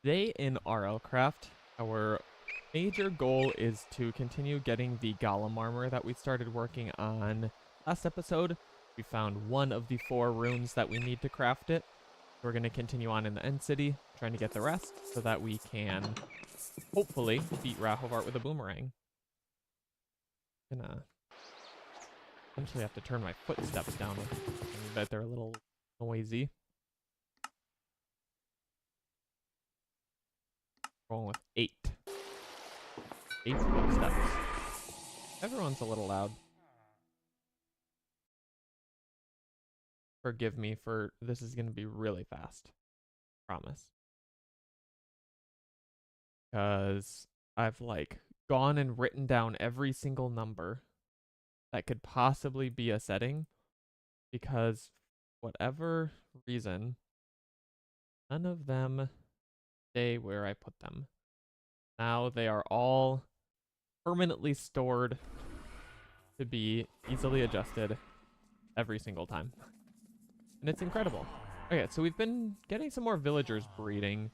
Today in RLCraft, our major goal is to continue getting the Golem Armor that we started working on last episode. We found one of the 4 runes that we need to craft it. We're going to continue on in the End City, trying to get the rest, so that we can hopefully beat Rahovat with a boomerang. Gonna eventually have to turn my footsteps down. I bet they're a little noisy. Rolling with 8. 8 footsteps. Everyone's a little loud. Forgive me for this is going to be really fast. Promise. Because I've like gone and written down every single number that could possibly be a setting. Because whatever reason, none of them stay where I put them. Now they are all permanently stored to be easily adjusted every single time. And it's incredible. Okay, so we've been getting some more villagers breeding.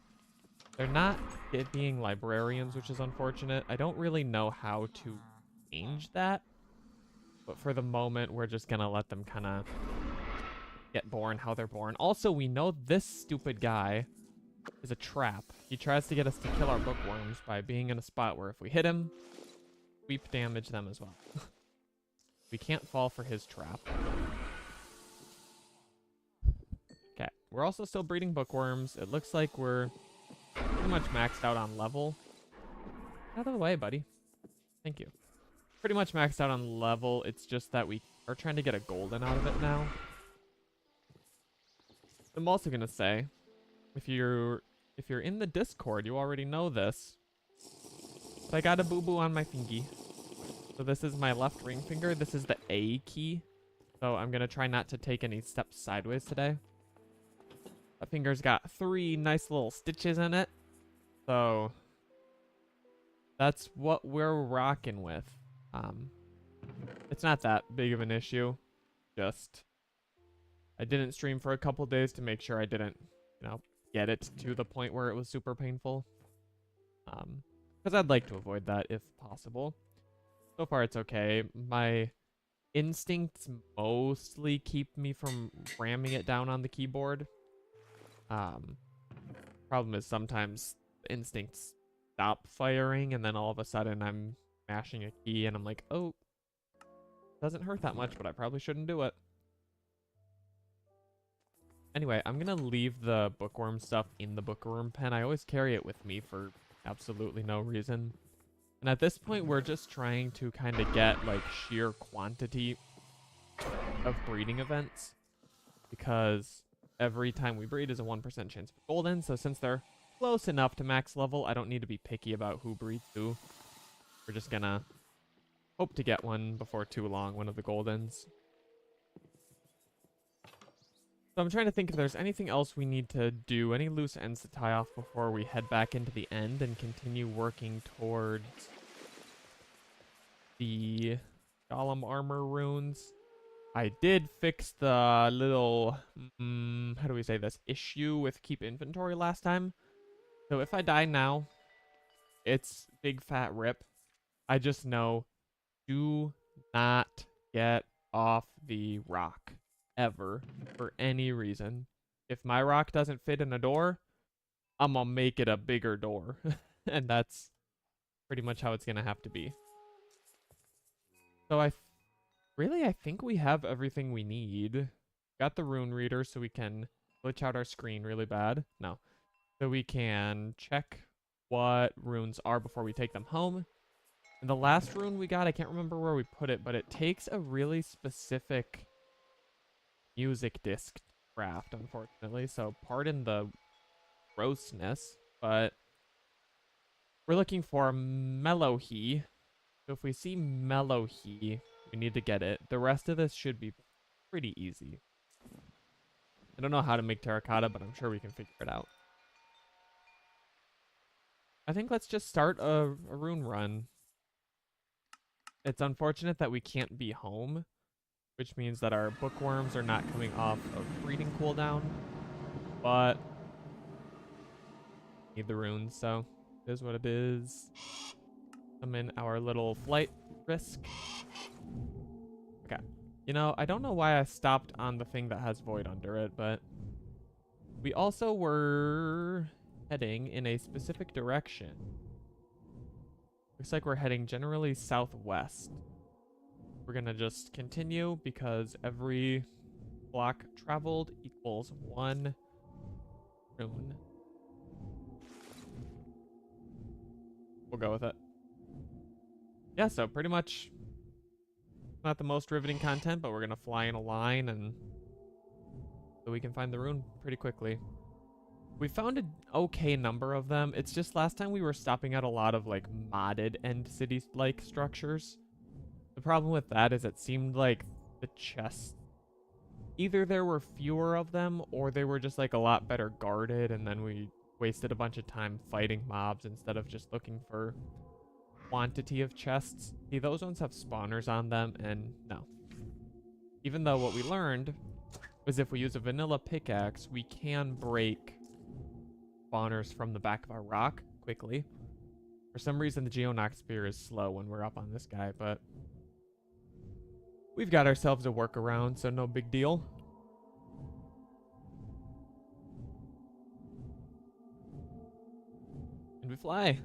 They're not being librarians, which is unfortunate. I don't really know how to change that. But for the moment, we're just going to let them kind of get born how they're born. Also, we know this stupid guy is a trap. He tries to get us to kill our bookworms by being in a spot where if we hit him, we damage them as well. We can't fall for his trap. Okay, we're also still breeding bookworms. It looks like we're pretty much maxed out on level. Out of the way, buddy. Thank you. Pretty much maxed out on level. It's just that we are trying to get a golden out of it now. I'm also gonna say, if you're in the Discord, you already know this. But I got a boo-boo on my fingy. So this is my left ring finger. This is the A key. So I'm gonna try not to take any steps sideways today. That finger's got 3 nice little stitches in it. So that's what we're rocking with. It's not that big of an issue. Just I didn't stream for a couple days to make sure I didn't, get it to the point where it was super painful. Because I'd like to avoid that if possible. So far it's okay. My instincts mostly keep me from ramming it down on the keyboard. Problem is sometimes the instincts stop firing and then all of a sudden I'm mashing a key and I'm like, oh, doesn't hurt that much, but I probably shouldn't do it. Anyway, I'm gonna leave the bookworm stuff in the bookworm pen. I always carry it with me for absolutely no reason. And at this point, we're just trying to kind of get like sheer quantity of breeding events. Because every time we breed is a 1% chance for golden. So since they're close enough to max level, I don't need to be picky about who breeds who. We're just gonna hope to get one before too long, one of the goldens. So I'm trying to think if there's anything else we need to do, any loose ends to tie off before we head back into the end and continue working towards the Golem Armor runes. I did fix the little, how do we say this, issue with keep inventory last time. So if I die now, it's big fat rip. I just know, do not get off the rock. Ever, for any reason. If my rock doesn't fit in a door, I'm gonna make it a bigger door. And that's pretty much how it's gonna have to be. So I think we have everything we need. Got the rune reader so we can glitch out our screen really bad. No. So we can check what runes are before we take them home. And the last rune we got, I can't remember where we put it, but it takes a really specific music disc craft, unfortunately, so pardon the grossness, but we're looking for Melohi. So if we see Melohi, we need to get it. The rest of this should be pretty easy. I don't know how to make terracotta, but I'm sure we can figure it out. I think let's just start a rune run. It's unfortunate that we can't be home, which means that our bookworms are not coming off of breeding cooldown. But need the runes, so it is what it is. Summon our little flight risk. Okay. You know, I don't know why I stopped on the thing that has void under it, but we also were heading in a specific direction. Looks like we're heading generally southwest. We're gonna just continue because every block traveled equals 1 rune. We'll go with it. Yeah, so pretty much not the most riveting content, but we're gonna fly in a line and so we can find the rune pretty quickly. We found an okay number of them. It's just last time we were stopping at a lot of like modded end city-like structures. The problem with that is it seemed like the chests, either there were fewer of them or they were just like a lot better guarded, and then we wasted a bunch of time fighting mobs instead of just looking for quantity of chests. See, those ones have spawners on them, and no. Even though what we learned was if we use a vanilla pickaxe, we can break spawners from the back of our rock quickly. For some reason, the Geonox spear is slow when we're up on this guy, but we've got ourselves a workaround, so no big deal. And we fly.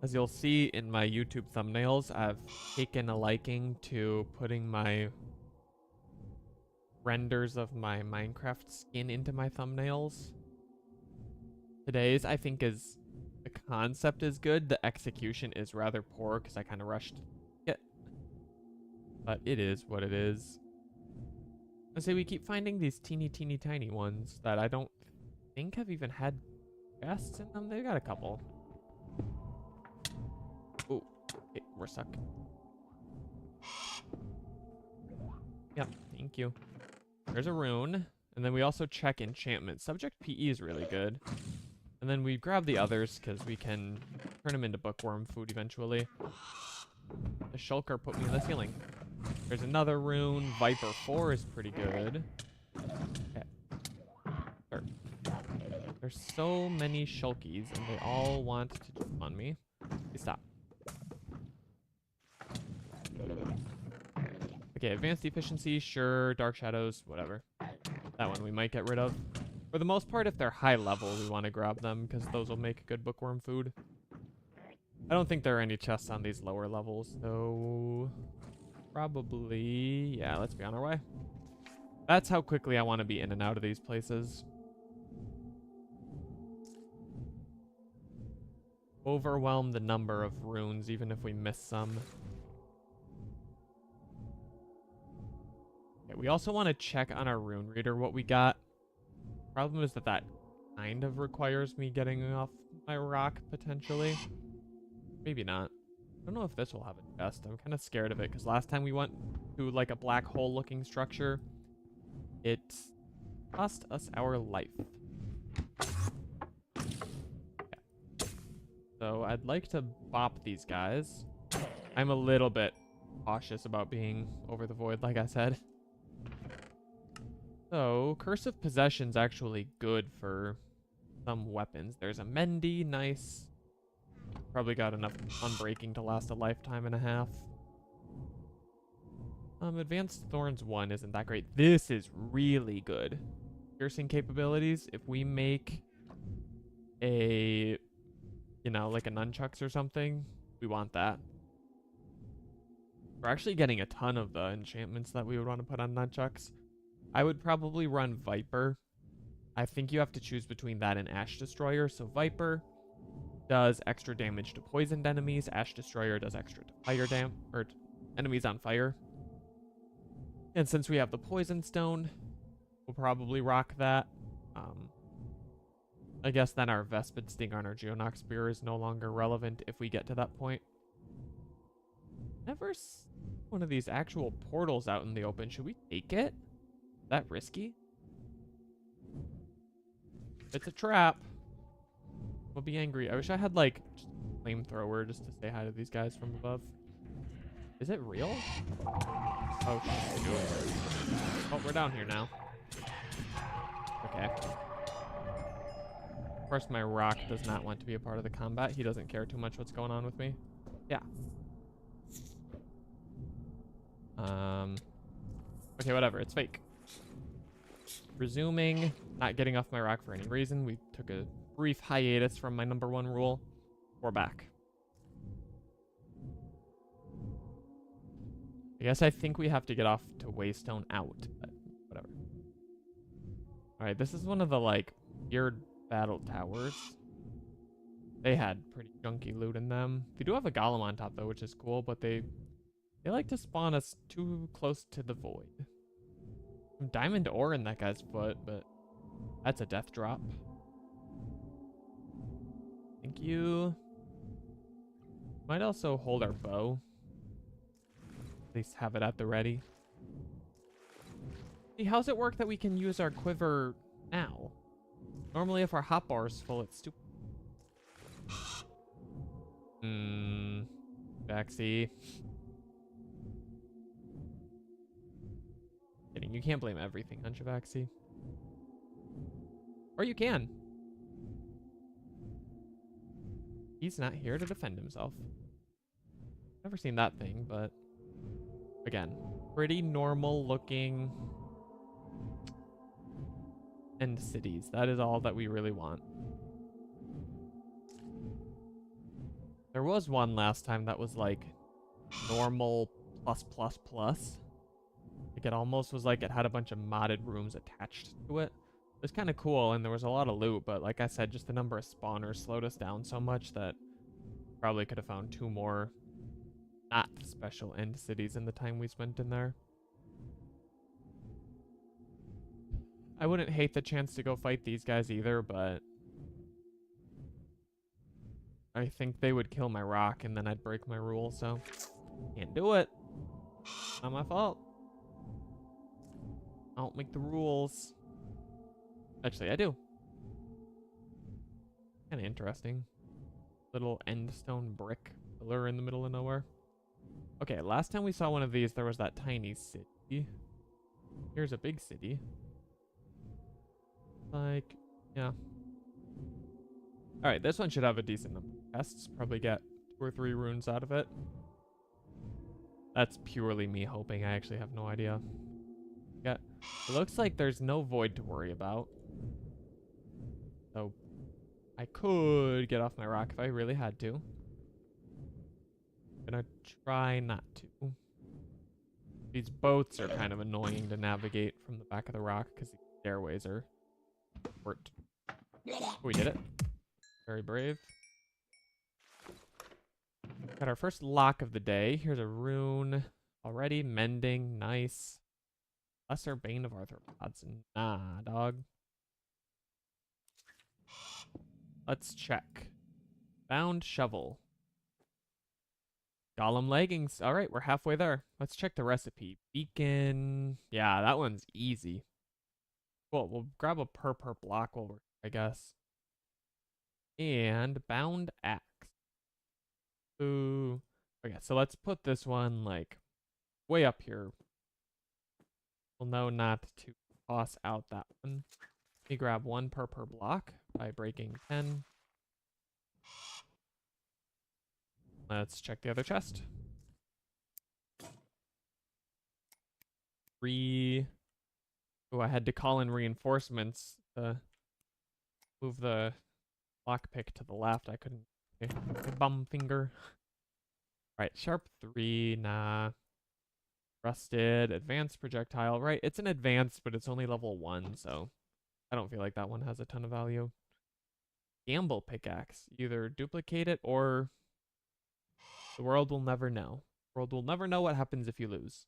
As you'll see in my YouTube thumbnails, I've taken a liking to putting my renders of my Minecraft skin into my thumbnails. Today's, I think, is the concept is good. The execution is rather poor because I kind of rushed it. But it is what it is. I say we keep finding these teeny tiny ones that I don't think have even had chests in them. They've got a couple. Oh, okay, we're stuck. Yep, thank you. There's a rune. And then we also check enchantment. Subject PE is really good. And then we grab the others because we can turn them into bookworm food eventually. The shulker put me in the ceiling. There's another rune. Viper 4 is pretty good. Okay. There's so many shulkies and they all want to jump on me. Please stop. Okay, advanced efficiency, sure. Dark shadows, whatever. That one we might get rid of. For the most part, if they're high level, we want to grab them because those will make good bookworm food. I don't think there are any chests on these lower levels, though. Probably, yeah, let's be on our way. That's how quickly I want to be in and out of these places. Overwhelm the number of runes, even if we miss some. Okay, we also want to check on our rune reader what we got. Problem is that kind of requires me getting off my rock, potentially. Maybe not. I don't know if this will have a chest. I'm kind of scared of it, because last time we went to, like, a black hole-looking structure, it cost us our life. Okay. So I'd like to bop these guys. I'm a little bit cautious about being over the void, like I said. So, Curse of Possession's actually good for some weapons. There's a Mendy, nice. Probably got enough unbreaking to last a lifetime and a half. Advanced Thorns 1 isn't that great. This is really good. Piercing capabilities. If we make a, you know, like a nunchucks or something, we want that. We're actually getting a ton of the enchantments that we would want to put on nunchucks. I would probably run Viper. I think you have to choose between that and Ash Destroyer. So Viper does extra damage to poisoned enemies. Ash Destroyer does extra to fire or enemies on fire. And since we have the Poison Stone, we'll probably rock that. I guess then our Vespid Sting on our Geonox Spear is no longer relevant if we get to that point. Never seen one of these actual portals out in the open. Should we take it? Is that risky? It's a trap. We'll be angry. I wish I had, like, a flamethrower just to say hi to these guys from above. Is it real? Oh, shoot. Oh, we're down here now. Okay. Of course, my rock does not want to be a part of the combat. He doesn't care too much what's going on with me. Yeah. Okay, whatever. It's fake. Resuming. Not getting off my rock for any reason. We took a brief hiatus from my #1 rule. We're back. I think we have to get off to Waystone out, but whatever. Alright, this is one of the, like, weird battle towers. They had pretty junky loot in them. They do have a golem on top, though, which is cool, but they like to spawn us too close to the void. Some diamond ore in that guy's foot, but that's a death drop. Thank you. Might also hold our bow. At least have it at the ready. See, how's it work that we can use our quiver now? Normally, if our hotbar is full, it's stupid. Backsy. Kidding, you can't blame everything on Javaxi. Or you can. He's not here to defend himself. Never seen that thing, but again, pretty normal looking end cities. That is all that we really want. There was one last time that was like normal plus. Like it almost was like it had a bunch of modded rooms attached to it. It was kind of cool and there was a lot of loot, but like I said, just the number of spawners slowed us down so much that probably could have found 2 more not special end cities in the time we spent in there. I wouldn't hate the chance to go fight these guys either, but I think they would kill my rock and then I'd break my rule, so can't do it. Not my fault. I don't make the rules. Actually, I do. Kind of interesting. Little end stone brick pillar in the middle of nowhere. Okay, last time we saw one of these, there was that tiny city. Here's a big city. Like, yeah. Alright, this one should have a decent number of chests. Probably get 2 or 3 runes out of it. That's purely me hoping. I actually have no idea. Yeah, it looks like there's no void to worry about. So, I could get off my rock if I really had to. I'm gonna try not to. These boats are kind of annoying to navigate from the back of the rock because the stairways are short. Oh, we did it. Very brave. Got our first lock of the day. Here's a rune. Already mending. Nice. Lesser Bane of Arthropods. Nah, dog. Let's check. Bound shovel. Golem leggings. All right, we're halfway there. Let's check the recipe. Beacon. Yeah, that one's easy. Cool. We'll grab a per block while we're, I guess. And bound axe. Ooh. Okay, so let's put this one like way up here. We'll know not to toss out that one. Let me grab 1 per block by breaking 10. Let's check the other chest. 3. Oh, I had to call in reinforcements to move the lockpick to the left. I couldn't. Okay. Bum finger. Right, sharp 3. Nah. Rusted, advanced projectile. Right, it's an advanced, but it's only level 1, so I don't feel like that one has a ton of value. Gamble pickaxe. Either duplicate it or the world will never know. The world will never know what happens if you lose.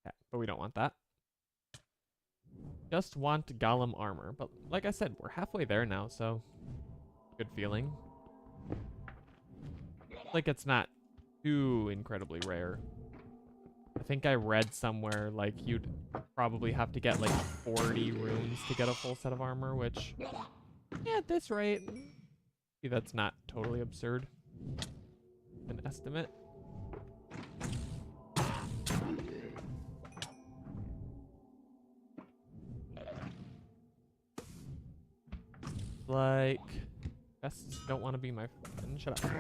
Okay, but we don't want that. Just want Golem Armor. But like I said, we're halfway there now, so good feeling. Like it's not too incredibly rare. I think I read somewhere like you'd probably have to get like 40 runes to get a full set of armor, which, yeah, at this rate, see, that's not totally absurd. An estimate. like chests don't want to be my friend. Shut up.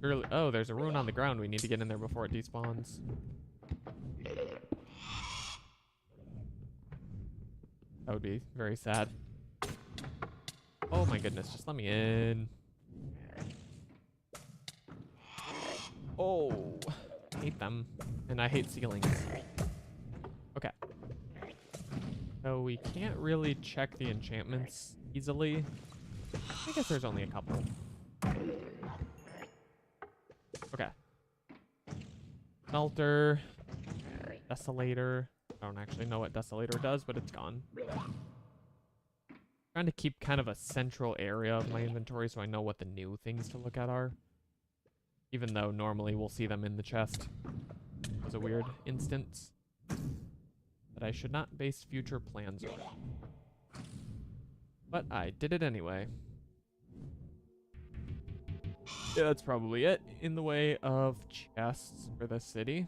Surely, oh, there's a rune on the ground. We need to get in there before it despawns. That would be very sad. Oh my goodness, just let me in. Oh, I hate them. And I hate ceilings. Okay. So we can't really check the enchantments easily. I guess there's only a couple. Okay. Smelter. Desolator. I don't actually know what Desolator does, but it's gone. Trying to keep kind of a central area of my inventory so I know what the new things to look at are. Even though normally we'll see them in the chest. It was a weird instance that I should not base future plans on. But I did it anyway. Yeah, that's probably it in the way of chests for the city.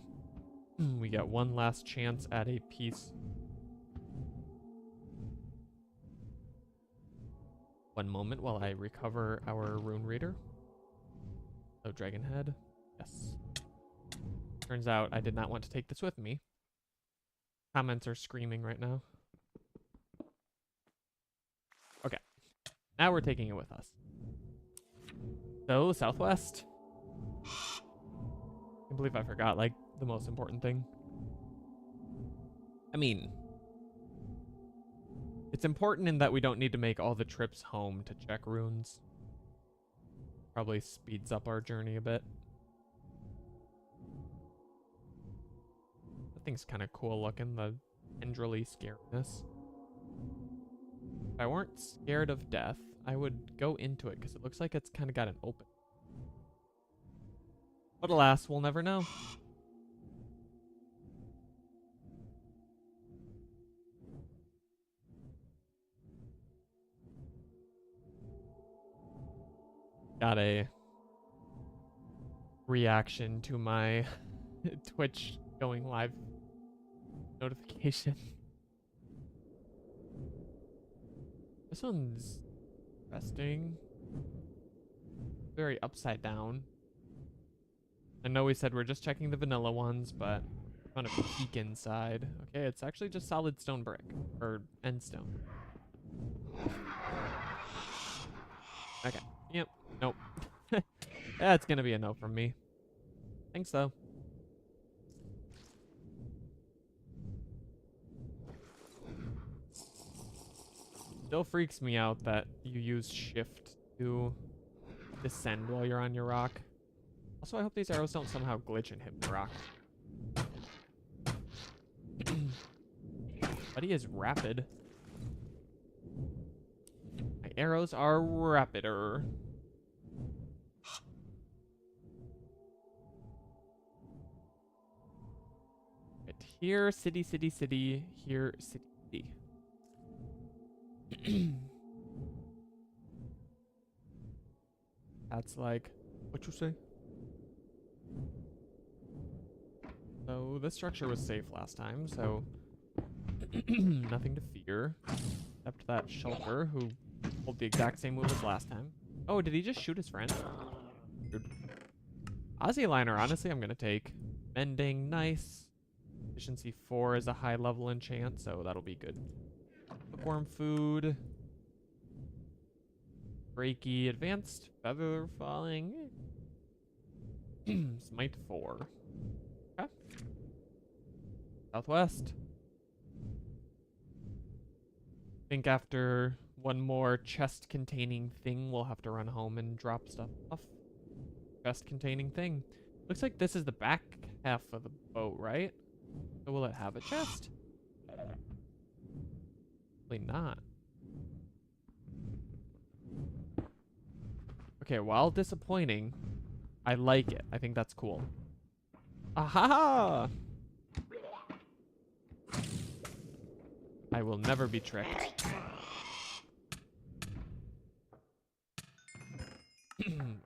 We get one last chance at a piece. One moment while I recover our rune reader. Oh, dragon head. Yes. Turns out I did not want to take this with me. Comments are screaming right now. Okay. Now we're taking it with us. So, southwest. I can't believe I forgot, like, the most important thing. I mean, it's important in that we don't need to make all the trips home to check runes. Probably speeds up our journey a bit. That thing's kind of cool looking, the tendrily scariness. If I weren't scared of death, I would go into it because it looks like it's kind of got an open. But alas, we'll never know. Got a reaction to my Twitch going live notification. This one's interesting. Very upside down. I know we said we're just checking the vanilla ones, but I'm gonna peek inside. Okay, it's actually just solid stone brick. Or end stone. Okay. Yep. Nope. That's gonna be a no from me. Think so. Still freaks me out that you use shift to descend while you're on your rock. Also, I hope these arrows don't somehow glitch and hit the rock. But he is rapid. My arrows are rapider. Right here, city, city, city. Here, city, city. That's like, what you say? So this structure was safe last time, so nothing to fear. Except that shulker who pulled the exact same move as last time. Oh, did he just shoot his friend? Dude. Aussie liner, honestly, I'm gonna take. Mending, nice. Efficiency 4 is a high level enchant, so that'll be good. Bookworm food. Breaky, advanced feather falling. Smite 4. Okay. Southwest. Think after one more chest containing thing, we'll have to run home and drop stuff off. Chest containing thing. Looks like this is the back half of the boat, right? So will it have a chest? Probably not. Okay, while disappointing, I like it. I think that's cool. Aha! I will never be tricked.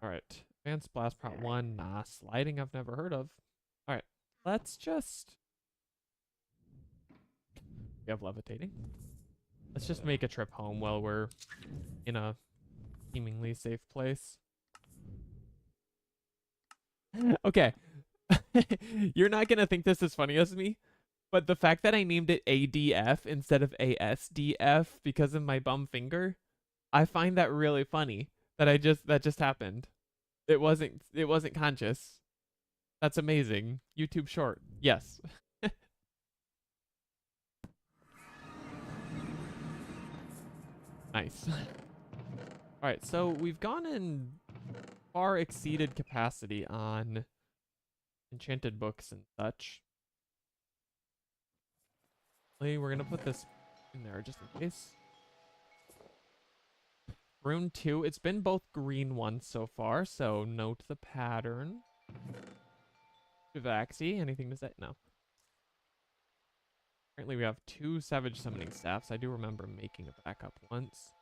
Alright. Advanced Blast Prot 1. Nah, sliding I've never heard of. Alright. Let's just... We have levitating. Let's just make a trip home while we're in a seemingly safe place. Okay. You're not gonna think this is funny as me, but the fact that I named it ADF instead of ASDF because of my bum finger, I find that really funny. That just happened. It wasn't conscious. That's amazing. YouTube short. Yes. Nice. All right, so we've gone and far exceeded capacity on enchanted books and such. We're gonna put this in there just in case. Rune 2, it's been both green ones so far, so note the pattern. Vaxi, anything to say? No. Apparently we have 2 Savage Summoning Staffs. I do remember making a backup once.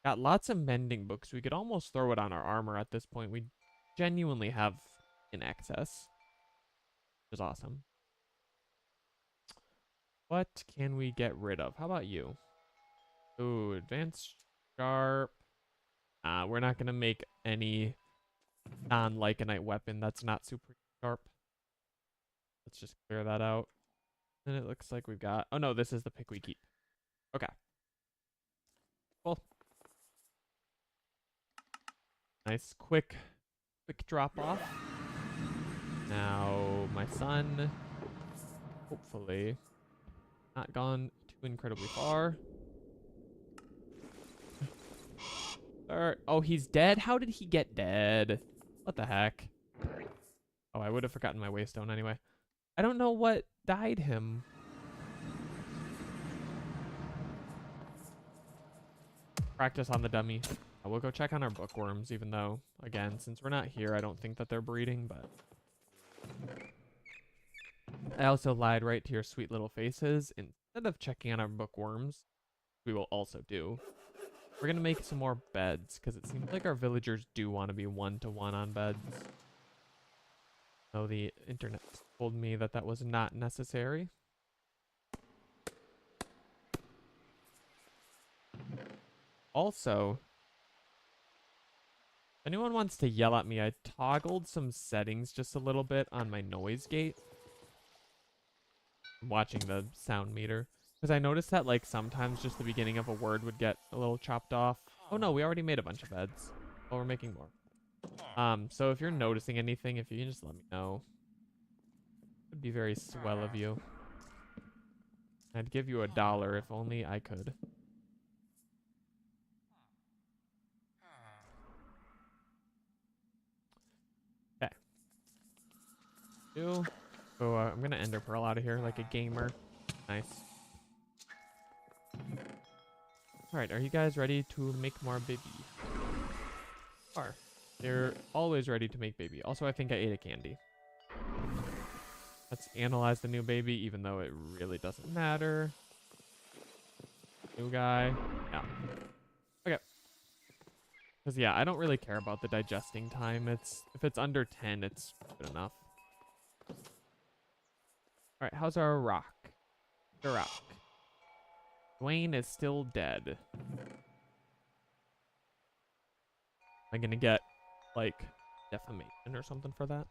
Got lots of mending books. We could almost throw it on our armor at this point. We genuinely have in excess, which is awesome. What can we get rid of? How about you? Ooh, advanced sharp. We're not gonna make any non-lycanite weapon that's not super sharp. Let's just clear that out. And it looks like we've got... Oh no, this is the pick we keep. Okay. Cool. Nice, quick drop off. Now, my son, hopefully, not gone too incredibly far. Oh, he's dead? How did he get dead? What the heck? Oh, I would have forgotten my waystone anyway. I don't know what died him. Practice on the dummy. We'll go check on our bookworms, even though, again, since we're not here, I don't think that they're breeding, but... I also lied right to your sweet little faces. Instead of checking on our bookworms, we will also do. We're going to make some more beds, because it seems like our villagers do want to be one-to-one on beds. Though the internet told me that that was not necessary. Also, if anyone wants to yell at me, I toggled some settings just a little bit on my noise gate. I'm watching the sound meter. Because I noticed that, like, sometimes just the beginning of a word would get a little chopped off. Oh no, we already made a bunch of beds. Oh, we're making more. So if you're noticing anything, if you can just let me know. It would be very swell of you. I'd give you $1 if only I could. Okay. So I'm gonna ender pearl out of here like a gamer. Nice. Alright, are you guys ready to make more baby? Are. They're always ready to make baby. Also, I think I ate a candy. Let's analyze the new baby, even though it really doesn't matter. New guy. Yeah. Okay. Because, yeah, I don't really care about the digesting time. If it's under 10, it's good enough. Alright, how's our rock? The rock. Dwayne is still dead. Am I gonna get, like, defamation or something for that?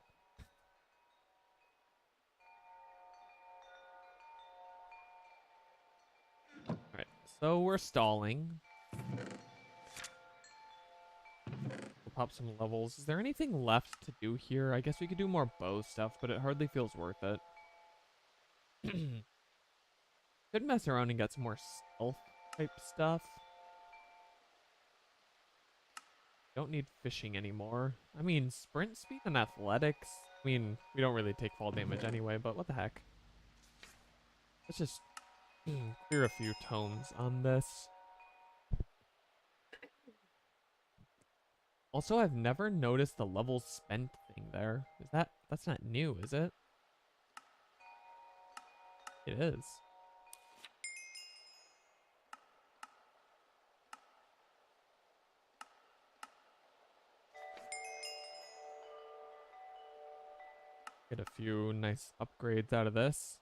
Alright, so we're stalling. We'll pop some levels. Is there anything left to do here? I guess we could do more bow stuff, but it hardly feels worth it. Could mess around and get some more stealth type stuff. Don't need fishing anymore. I mean, sprint speed and athletics. I mean, we don't really take fall damage anyway, but what the heck. Let's just clear a few tomes on this. Also, I've never noticed the level spent thing there. That's not new, is it? It is. Get a few nice upgrades out of this.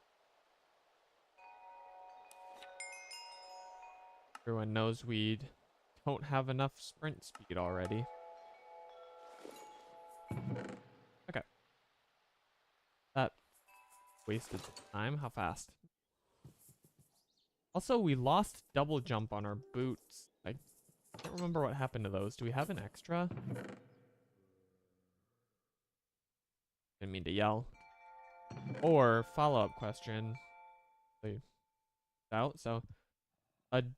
Everyone knows we don't have enough sprint speed already. Okay. That wasted time. How fast? Also, we lost double jump on our boots. I can't remember what happened to those. Do we have an extra? Didn't mean to yell. Or, follow-up question. Out, so agility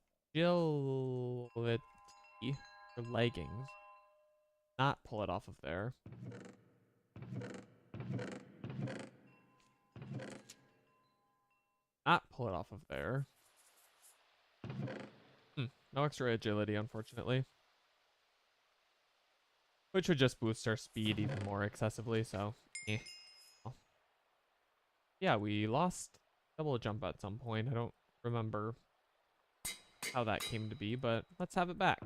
for leggings. Not pull it off of there. Not pull it off of there. No extra agility, unfortunately. Which would just boost our speed even more excessively, so well. Yeah, we lost double jump at some point. I don't remember how that came to be, but let's have it back.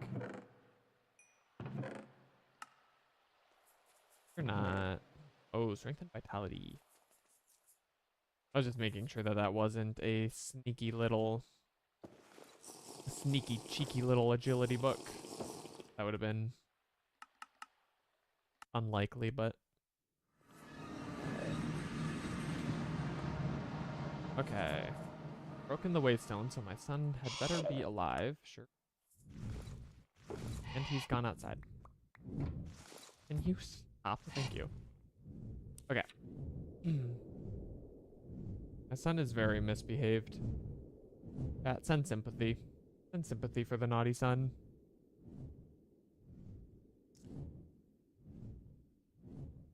You're not. Oh, strength and vitality. I was just making sure that that wasn't a sneaky, cheeky little agility book. That would have been unlikely, but okay. Broken the waystone, so my son had better be alive. Sure. And he's gone outside. Can you stop? Thank you. Okay. My son is very misbehaved. Send sympathy. Send sympathy for the naughty son.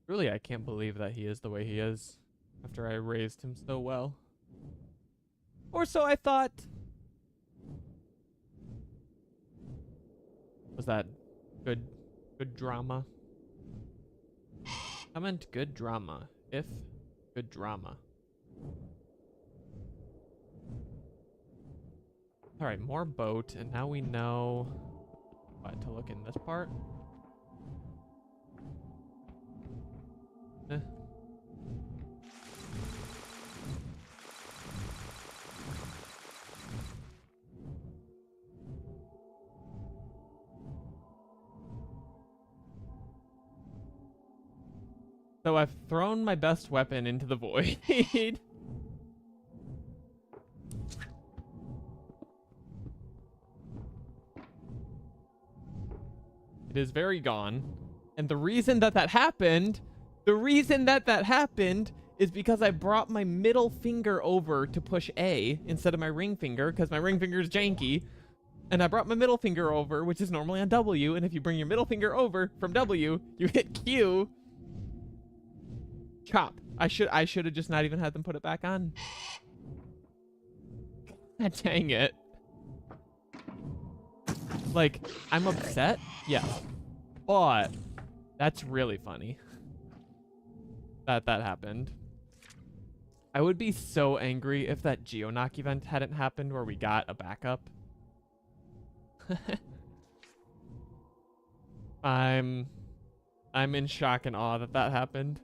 Really, I can't believe that he is the way he is after I raised him so well. Or so I thought. Was that good drama? I meant good drama. If good drama. Alright, more boat, and now we know what to look in this part. So I've thrown my best weapon into the void. It is very gone. And the reason that happened is because I brought my middle finger over to push A instead of my ring finger, because my ring finger is janky. And I brought my middle finger over, which is normally on W, and if you bring your middle finger over from W, you hit Q. Chop. I should have just not even had them put it back on. God dang it. Like, I'm upset? Yeah. But that's really funny that happened. I would be so angry if that Geonock event hadn't happened where we got a backup. I'm in shock and awe that happened.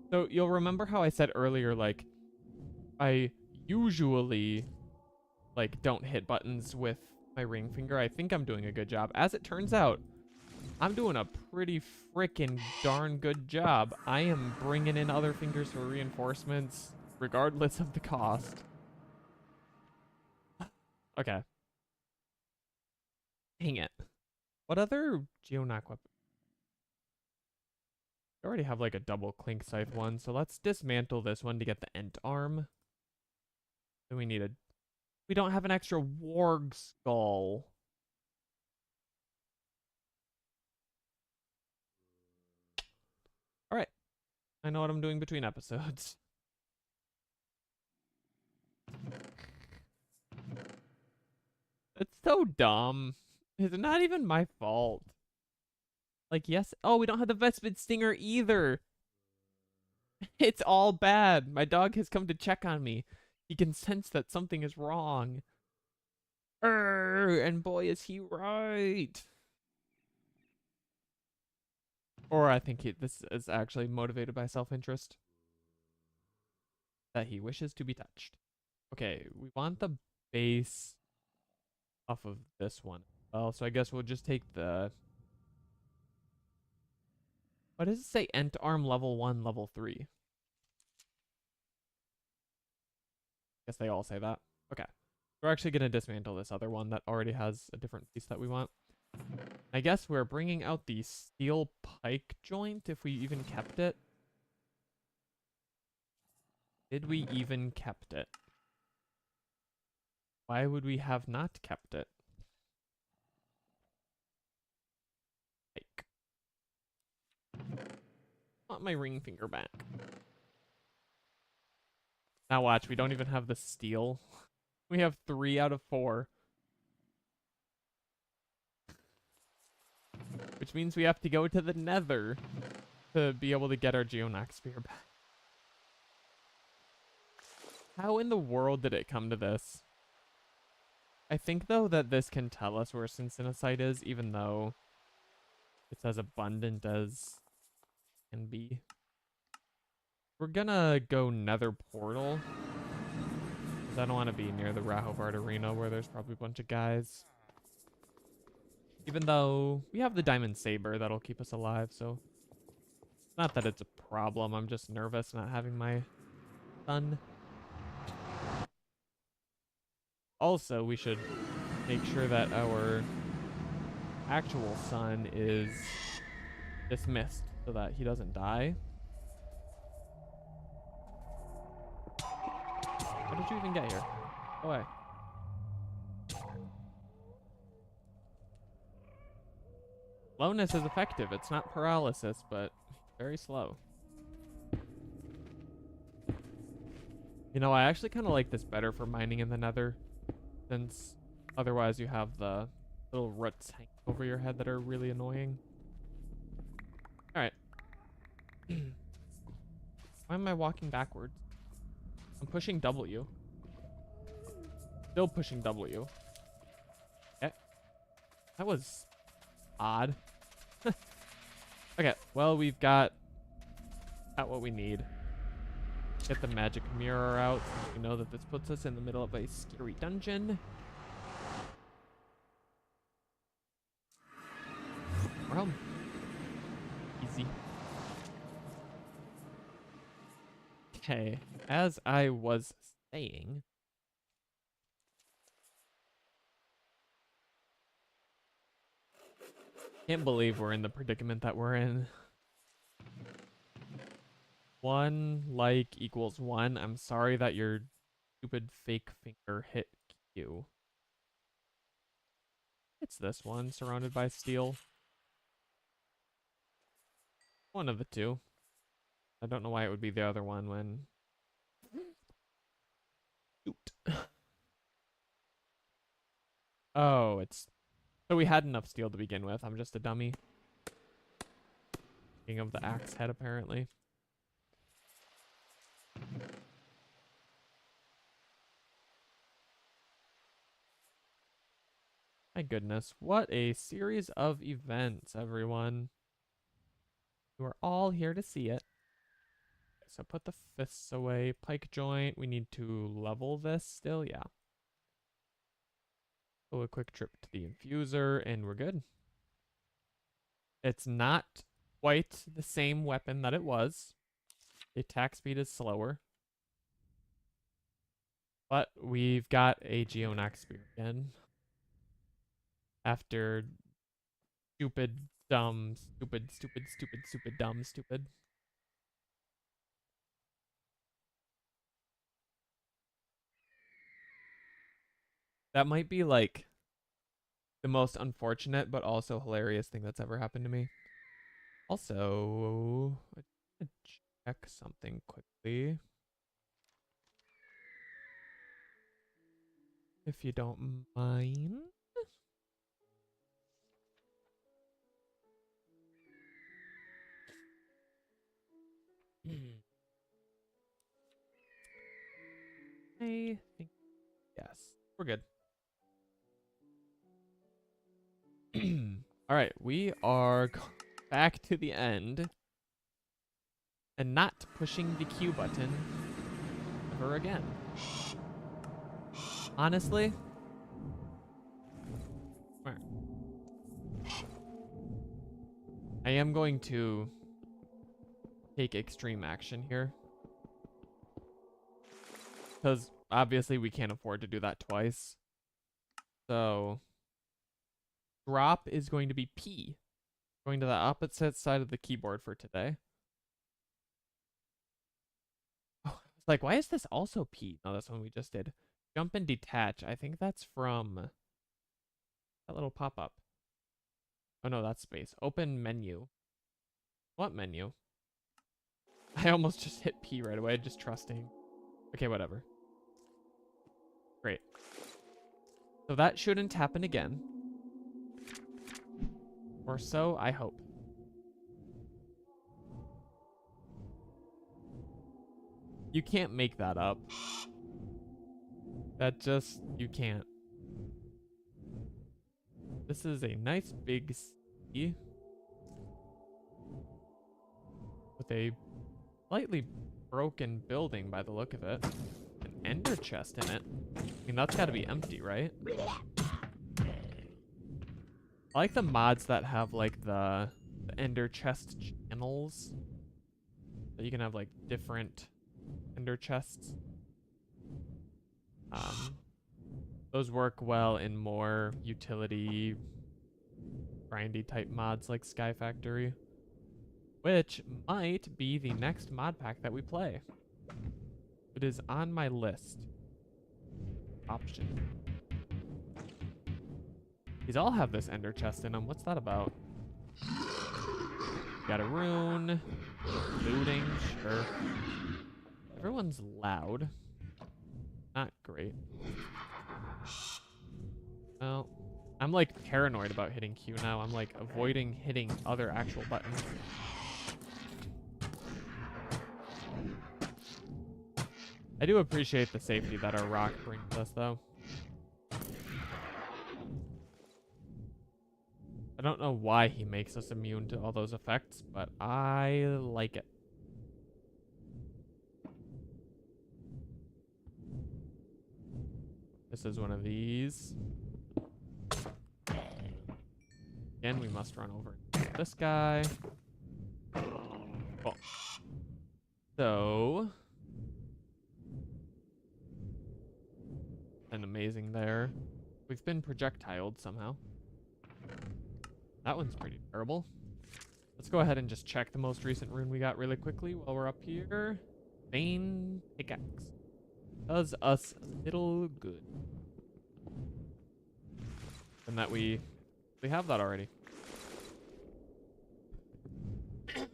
So you'll remember how I said earlier, like, I usually, like, don't hit buttons with my ring finger. I think I'm doing a good job. As it turns out, I'm doing a pretty freaking darn good job. I am bringing in other fingers for reinforcements, regardless of the cost. Okay. Dang it. What other Geonock weapon? I already have like a double clink scythe one, so let's dismantle this one to get the Ent arm. Then we don't have an extra warg skull. Alright. I know what I'm doing between episodes. It's so dumb. It's not even my fault. Like, yes. Oh, we don't have the Vespid Stinger either. It's all bad. My dog has come to check on me. He can sense that something is wrong. And boy, is he right. Or I think this is actually motivated by self-interest. That he wishes to be touched. Okay, we want the base off of this one. Well, so I guess we'll just take the... What does it say? Ent arm level 1, level 3. Guess they all say that. Okay. We're actually going to dismantle this other one that already has a different piece that we want. I guess we're bringing out the steel pike joint if we even kept it. Did we even kept it? Why would we have not kept it? Pike. I want my ring finger back. Now watch, we don't even have the steel. We have 3 out of 4. Which means we have to go to the nether to be able to get our Geonox spear back. How in the world did it come to this? I think, though, that this can tell us where Cincinnacyte is, even though it's as abundant as can be. We're gonna go nether portal. Because I don't want to be near the Rahovard Arena where there's probably a bunch of guys. Even though we have the Diamond Saber that'll keep us alive, so... Not that it's a problem, I'm just nervous not having my son. Also, we should make sure that our actual son is dismissed so that he doesn't die. How did you even get here? Go away. Slowness is effective. It's not paralysis, but very slow. You know, I actually kind of like this better for mining in the nether, since otherwise you have the little roots hanging over your head that are really annoying. Alright. Why am I walking backwards? I'm pushing W. Still pushing W. Okay. That was odd. Okay, well, we've got what we need. Get the magic mirror out. We know that this puts us in the middle of a scary dungeon. Well, easy. Okay, as I was saying, can't believe we're in the predicament that we're in. 1 like equals 1. I'm sorry that your stupid fake finger hit Q. It's this one, surrounded by steel. One of the two. I don't know why it would be the other one when... Shoot. Oh, it's... So we had enough steel to begin with. I'm just a dummy. King of the axe head, apparently. My goodness, what a series of events, everyone. You are all here to see it. So put the fists away. Pike joint. We need to level this still. Yeah. So a quick trip to the infuser and we're good. It's not quite the same weapon that it was. The attack speed is slower. But we've got a Geonox spear again. After stupid, dumb, stupid. That might be like the most unfortunate but also hilarious thing that's ever happened to me. Also, I need to check something quickly. If you don't mind. I think yes. We're good. Alright, we are back to the end. And not pushing the Q button ever again. Honestly, Alright. I am going to take extreme action here. Because obviously we can't afford to do that twice. So drop is going to be P. Going to the opposite side of the keyboard for today. Oh, it's like, why is this also P? No, that's one we just did. Jump and detach. I think that's from that little pop-up. Oh no, that's space. Open menu. What menu? I almost just hit P right away, just trusting. Okay, whatever. Great. So that shouldn't happen again. Or so I hope. You can't make that up. That just, you can't. This is a nice big sea with a slightly broken building by the look of it. An ender chest in it. I mean, that's gotta be empty, right? I like the mods that have like the ender chest channels. So you can have like different ender chests. Those work well in more utility grindy type mods like Sky Factory, which might be the next mod pack that we play. It is on my list. Option. These all have this ender chest in them. What's that about? Got a rune. Looting, sure. Everyone's loud. Not great. Well, I'm like paranoid about hitting Q now. I'm like avoiding hitting other actual buttons. I do appreciate the safety that our rock brings us though. I don't know why he makes us immune to all those effects, but I like it. This is one of these. Again, we must run over this guy. Cool. So, an amazing there. We've been projectiled somehow. That one's pretty terrible. Let's go ahead and just check the most recent rune we got really quickly while we're up here. Bane Pickaxe. Does us a little good. And that we have that already. I'm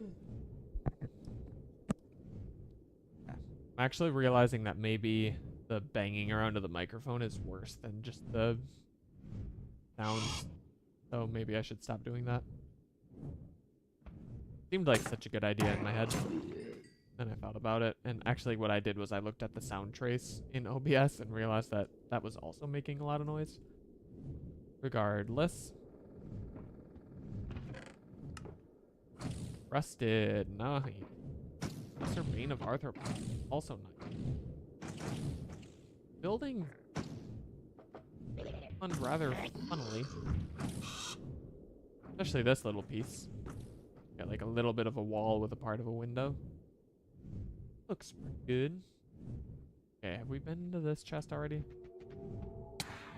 actually realizing that maybe the banging around of the microphone is worse than just the sounds. So maybe I should stop doing that. Seemed like such a good idea in my head. Then I thought about it. And actually what I did was I looked at the sound trace in OBS and realized that that was also making a lot of noise. Regardless. Rusted. Nice. Lesser Bane of Arthropod. Also nice. Building one rather funnily. Especially this little piece. Got like a little bit of a wall with a part of a window. Looks pretty good. Okay, have we been to this chest already?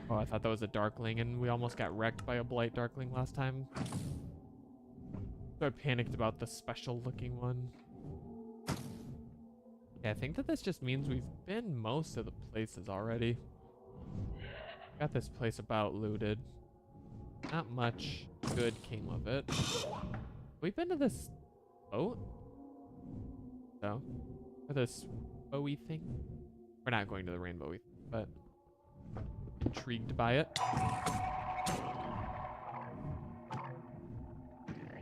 Oh, I thought that was a Darkling, and we almost got wrecked by a Blight Darkling last time. So I panicked about the special looking one. Yeah, I think that this just means we've been most of the places already. Got this place about looted. Not much good came of it. We've been to this boat? No. Or this bowie thing? We're not going to the rainbowy thing, but intrigued by it.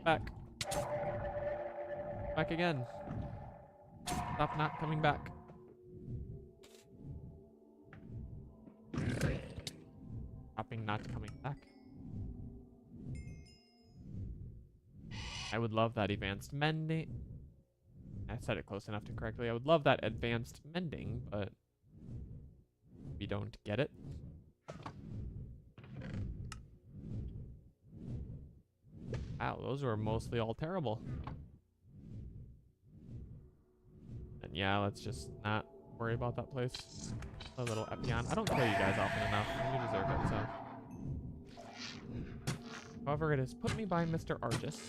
Back. Back again. Stop not coming back. Stopping not coming back. I would love that advanced mending. I said it close enough to correctly. I would love that advanced mending, but we don't get it. Wow, those were mostly all terrible. And yeah, let's just not worry about that place. A little Epion. I don't kill you guys often enough. You deserve it, so. However, it has put me by Mr. Argus.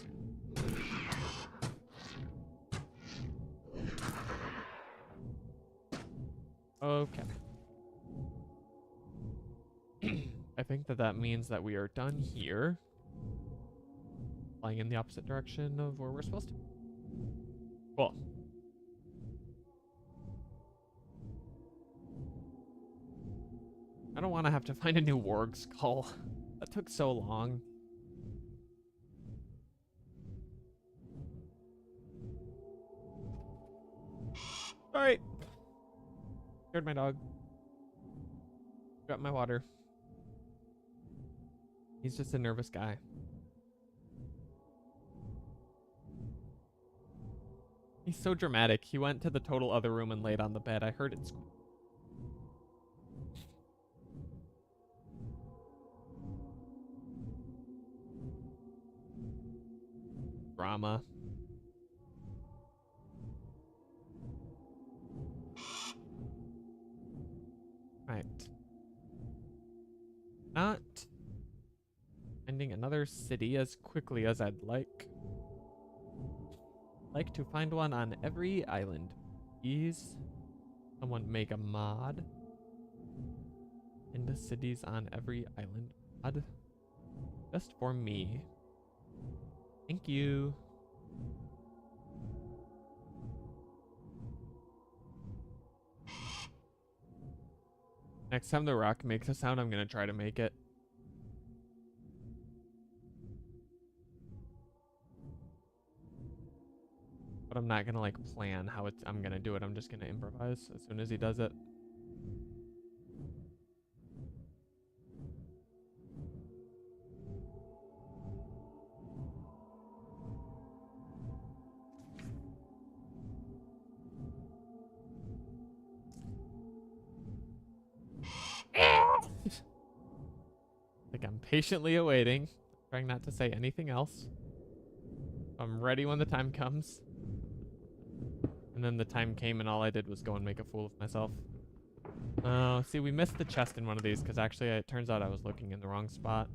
Okay. I think that means that we are done here. Flying in the opposite direction of where we're supposed to. Cool. I don't want to have to find a new warg skull. That took so long. Alright. Scared my dog. Got my water. He's just a nervous guy. He's so dramatic. He went to the total other room and laid on the bed. I heard it squeak. Drama. Right. Not finding another city as quickly as I'd like. Like to find one on every island. Please, someone make a mod. In the cities on every island mod. Just for me. Thank you. Next time the rock makes a sound, I'm gonna try to make it. But I'm not gonna like plan how I'm gonna do it. I'm just gonna improvise as soon as he does it. Like I'm patiently awaiting, trying not to say anything else. I'm ready when the time comes. And then the time came and all I did was go and make a fool of myself. Oh, see, we missed the chest in one of these because actually it turns out I was looking in the wrong spot.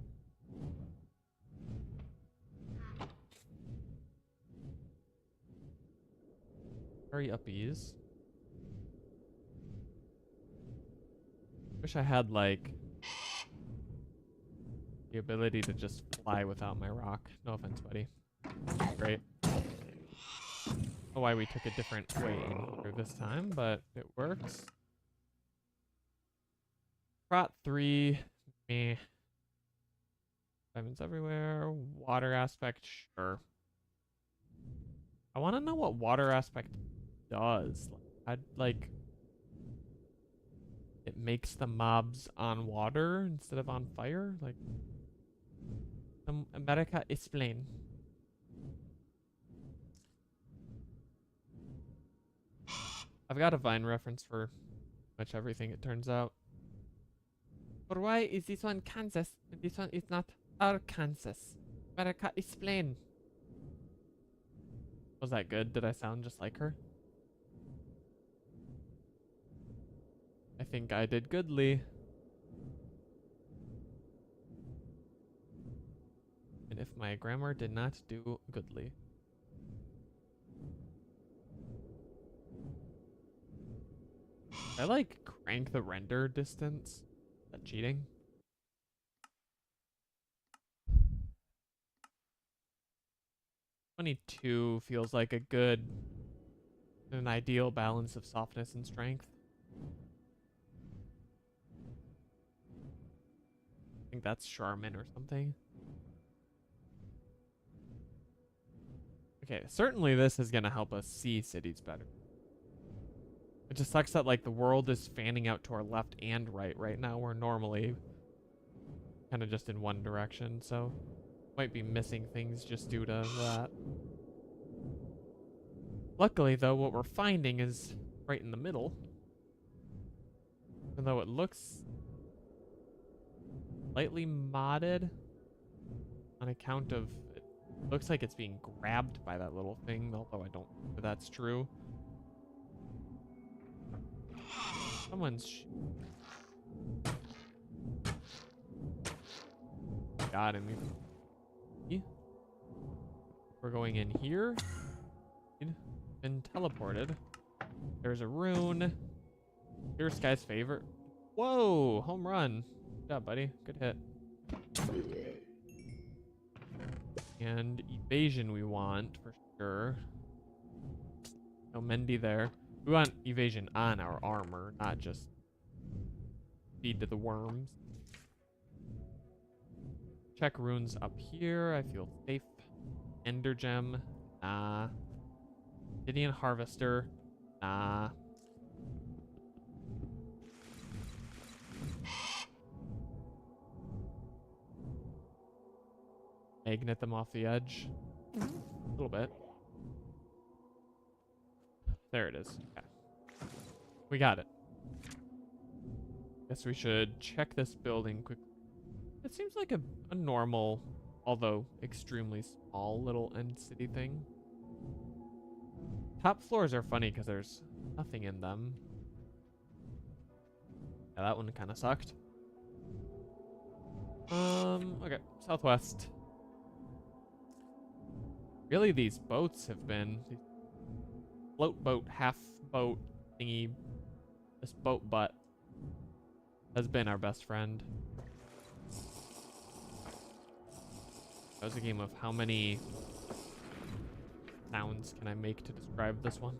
Hurry uppies. Wish I had like the ability to just fly without my rock. No offense, buddy. Great. I don't know why we took a different way in here this time, but it works. Prot 3, meh. Diamonds everywhere. Water aspect, sure. I want to know what water aspect does. I'd like it makes the mobs on water instead of on fire. Like, America, explain. I've got a Vine reference for much everything, it turns out. But why is this one Kansas and this one is not Arkansas? America, explain. Was that good? Did I sound just like her? I think I did goodly. And if my grammar did not do goodly. I like crank the render distance. Is that cheating? "22 feels like a good, an ideal balance of softness and strength. I think that's Charmin or something. Okay, certainly this is gonna help us see cities better. It just sucks that like the world is fanning out to our left and right now, where normally kind of just in one direction, so might be missing things just due to that. Luckily though, what we're finding is right in the middle. Even though it looks slightly modded on account of it Looks like it's being grabbed by that little thing, although I don't think that that's true. Someone's... Got him. We're going in here. Been teleported. There's a rune. Here's Sky's favorite. Whoa! Home run. Good job, buddy. Good hit. And evasion we want, for sure. No Mendy there. We want evasion on our armor, not just feed to the worms. Check runes up here. I feel safe. Ender gem. Nah. Obsidian harvester. Nah. Magnet them off the edge. A little bit. There it is. Okay. We got it. Guess we should check this building quickly. It seems like a normal, although extremely small little end city thing. Top floors are funny because there's nothing in them. Yeah, that one kind of sucked. Okay, southwest. Really, these boats have been float boat, half boat thingy. This boat butt has been our best friend. That was a game of how many sounds can I make to describe this one.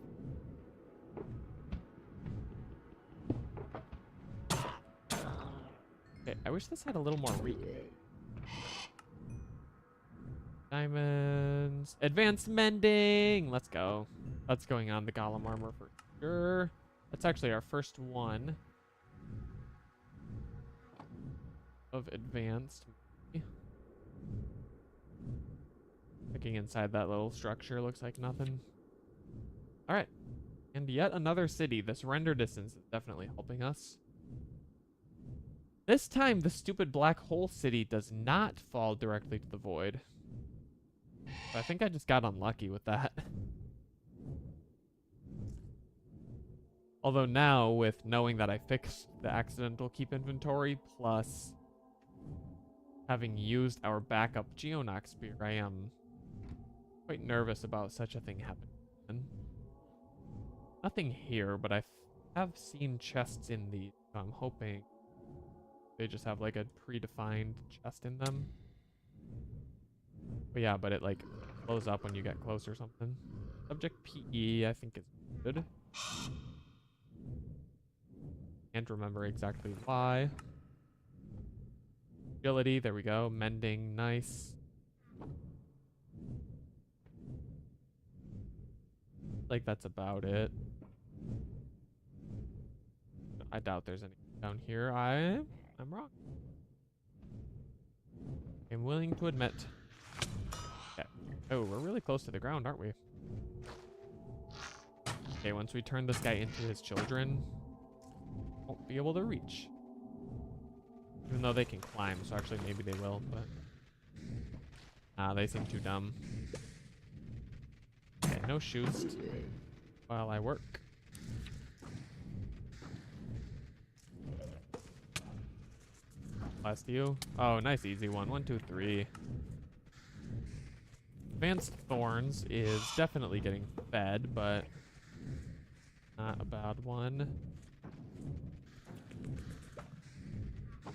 Okay, I wish this had a little more diamonds. Advanced mending! Let's go. That's going on the Golem Armor for sure. That's actually our first one of advanced. Looking inside that little structure looks like nothing. Alright. And yet another city. This render distance is definitely helping us. This time, the stupid black hole city does not fall directly to the void. So I think I just got unlucky with that. Although now, with knowing that I fixed the accidental keep inventory, plus having used our backup Geonox spear, I am quite nervous about such a thing happening. Nothing here, but I have seen chests in these, so I'm hoping they just have like a predefined chest in them. But yeah, but it like blows up when you get close or something. Subject PE, I think is good. Can't remember exactly why. Agility, there we go. Mending, nice. Like that's about it. I doubt there's any down here. I'm wrong. I'm willing to admit. Okay. Oh, we're really close to the ground, aren't we? Okay, once we turn this guy into his children, won't be able to reach. Even though they can climb, so actually maybe they will, but they seem too dumb. Okay, no shoots while I work. Last you. Oh, nice easy one. 1, 2, 3. Advanced Thorns is definitely getting fed, but not a bad one.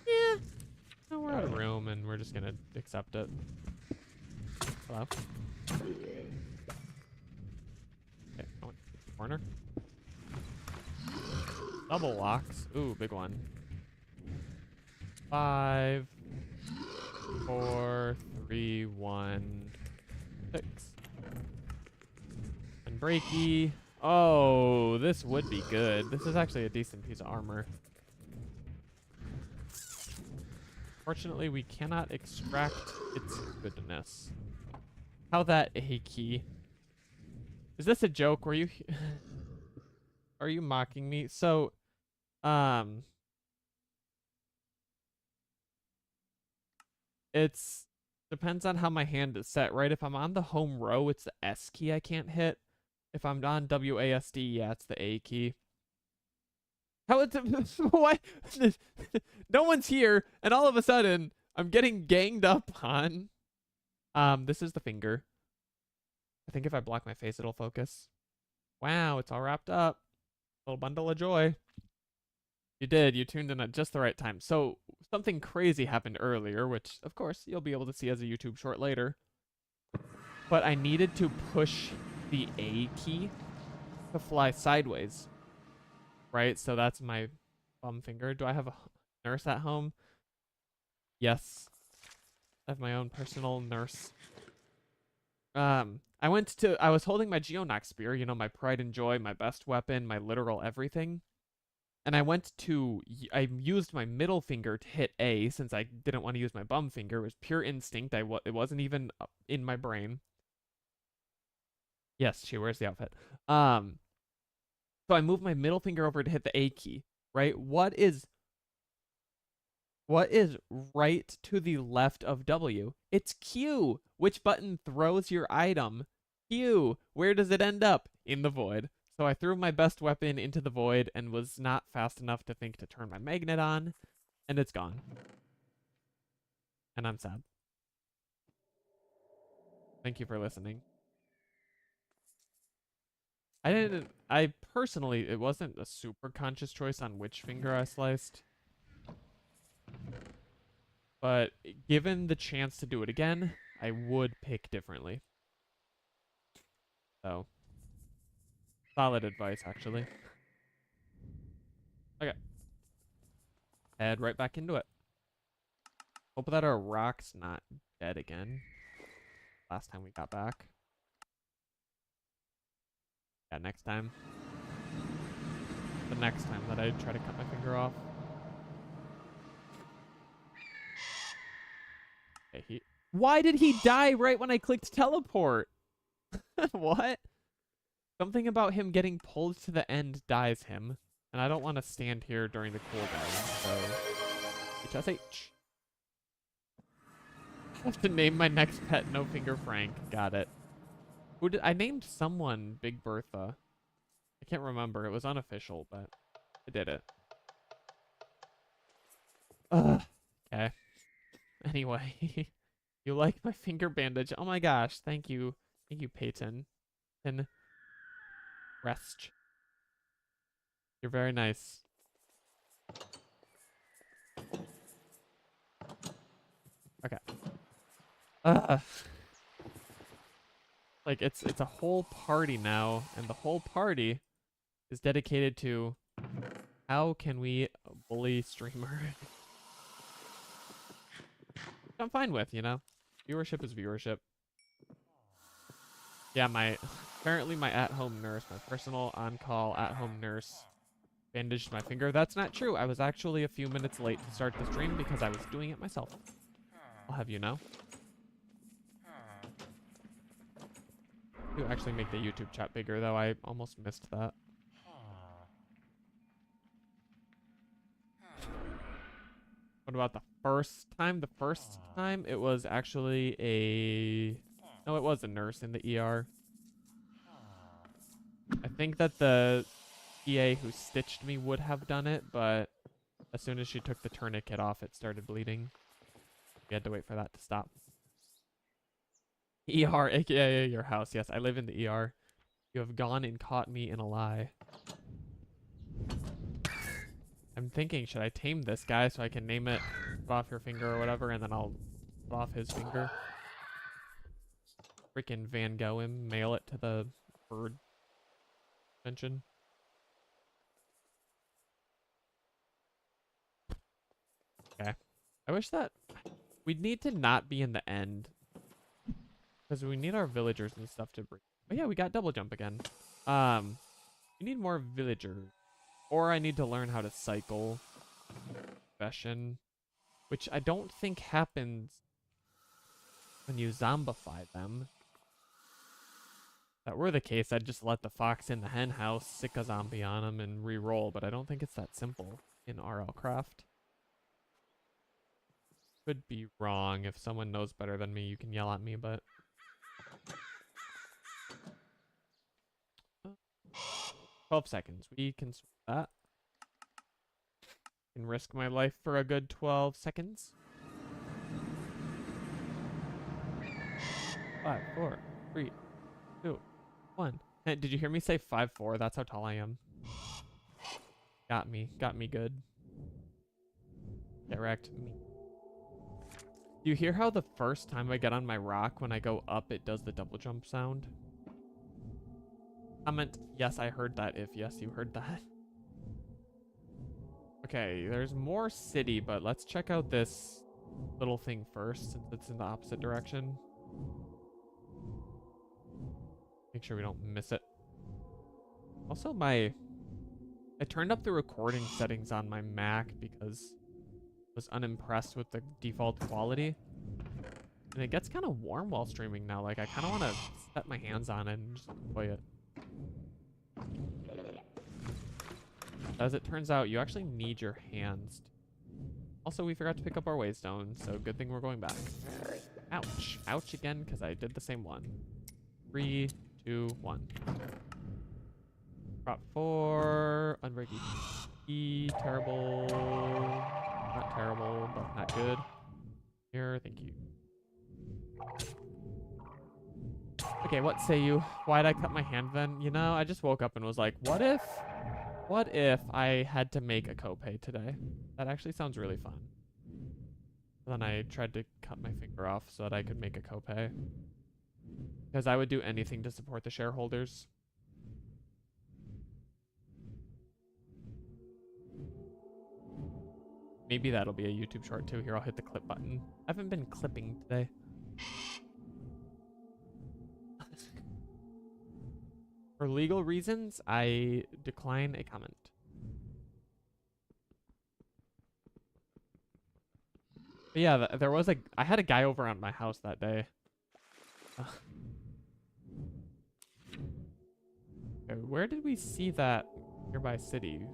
Yeah. No, we're out of room and we're just gonna accept it. Hello. Okay, I went to the corner. Double locks. Ooh, big one. 5, 4, 3, 1, 6. And breaky. Oh, this would be good. This is actually a decent piece of armor. Fortunately, we cannot extract its goodness. How that a key? Is this a joke? Were you are you mocking me? So, it's Depends on how my hand is set, right? If I'm on the home row, it's the S key I can't hit. If I'm on WASD, yeah, it's the A key. How it's what? No one's here, and all of a sudden I'm getting ganged up on. This is the finger. I think if I block my face, it'll focus. Wow, it's all wrapped up. Little bundle of joy. You did. You tuned in at just the right time. So something crazy happened earlier, which of course you'll be able to see as a YouTube short later. But I needed to push the A key to fly sideways. Right? So that's my bum finger. Do I have a nurse at home? Yes. I have my own personal nurse. I was holding my Geonox spear, you know, my pride and joy, my best weapon, my literal everything. And I used my middle finger to hit A since I didn't want to use my bum finger. It was pure instinct. It wasn't even in my brain. Yes, she wears the outfit. So I moved my middle finger over to hit the A key, right? What is right to the left of W? It's Q. Which button throws your item? Q. Where does it end up? In the void. So I threw my best weapon into the void and was not fast enough to think to turn my magnet on, and it's gone. And I'm sad. Thank you for listening. I personally, it wasn't a super conscious choice on which finger I sliced. But given the chance to do it again, I would pick differently. So, solid advice, actually. Okay. Head right back into it. Hope that our rock's not dead again. Last time we got back. Yeah, next time. The next time that I try to cut my finger off. Okay, why did he die right when I clicked teleport? What? Something about him getting pulled to the end dies him. And I don't want to stand here during the cooldown, so... HSH. I have to name my next pet No Finger Frank. Got it. Who did I named someone Big Bertha? I can't remember. It was unofficial, but I did it. Ugh. Okay. Anyway, you like my finger bandage? Oh my gosh! Thank you, Peyton. And rest. You're very nice. Okay. Like it's a whole party now, and the whole party is dedicated to how can we bully streamer. I'm fine with, you know. Viewership is viewership. Yeah, apparently my at-home nurse, my personal on-call at-home nurse, bandaged my finger. That's not true. I was actually a few minutes late to start the stream because I was doing it myself. I'll have you know. To actually make the YouTube chat bigger, though, I almost missed that. What about the first time? The first time, it was actually no, it was a nurse in the ER. I think that the EA who stitched me would have done it, but as soon as she took the tourniquet off, it started bleeding. We had to wait for that to stop. ER, aka your house. Yes, I live in the ER. You have gone and caught me in a lie. I'm thinking, should I tame this guy so I can name it off your finger or whatever, and then I'll off his finger? Freaking Van Gogh him, mail it to the bird convention. Okay. I wish that we'd need to not be in the end. Because we need our villagers and stuff to bring. Oh yeah, we got double jump again. We need more villagers. Or I need to learn how to cycle profession, which I don't think happens when you zombify them. If that were the case, I'd just let the fox in the hen house, sick a zombie on him, and re-roll, but I don't think it's that simple in RLCraft. Could be wrong. If someone knows better than me, you can yell at me, but 12 seconds. We can switch that. Can risk my life for a good 12 seconds. 5, 4, 3, 2, 1. Hey, did you hear me say 5'4"? That's how tall I am. Got me good. Get wrecked. Me. Do you hear how the first time I get on my rock, when I go up, it does the double jump sound? Comment, yes, I heard that. If yes, you heard that. Okay, there's more city, but let's check out this little thing first, since it's in the opposite direction. Make sure we don't miss it. Also, I turned up the recording settings on my Mac because I was unimpressed with the default quality. And it gets kind of warm while streaming now. Like, I kind of want to set my hands on it and just enjoy it. As it turns out, you actually need your hands. Also, we forgot to pick up our waystone, so good thing we're going back. Ouch. Ouch again, because I did the same one. 3, 2, 1. Prop 4. Unbreaking E. Terrible. Not terrible, but not good. Here, thank you. Okay, what say you? Why'd I cut my hand then? You know, I just woke up and was like, what if I had to make a copay today? That actually sounds really fun. Then I tried to cut my finger off so that I could make a copay. Because I would do anything to support the shareholders. Maybe that'll be a YouTube short too. Here, I'll hit the clip button. I haven't been clipping today. For legal reasons, I decline a comment. But yeah, there was I had a guy over at my house that day. Okay, where did we see that nearby city?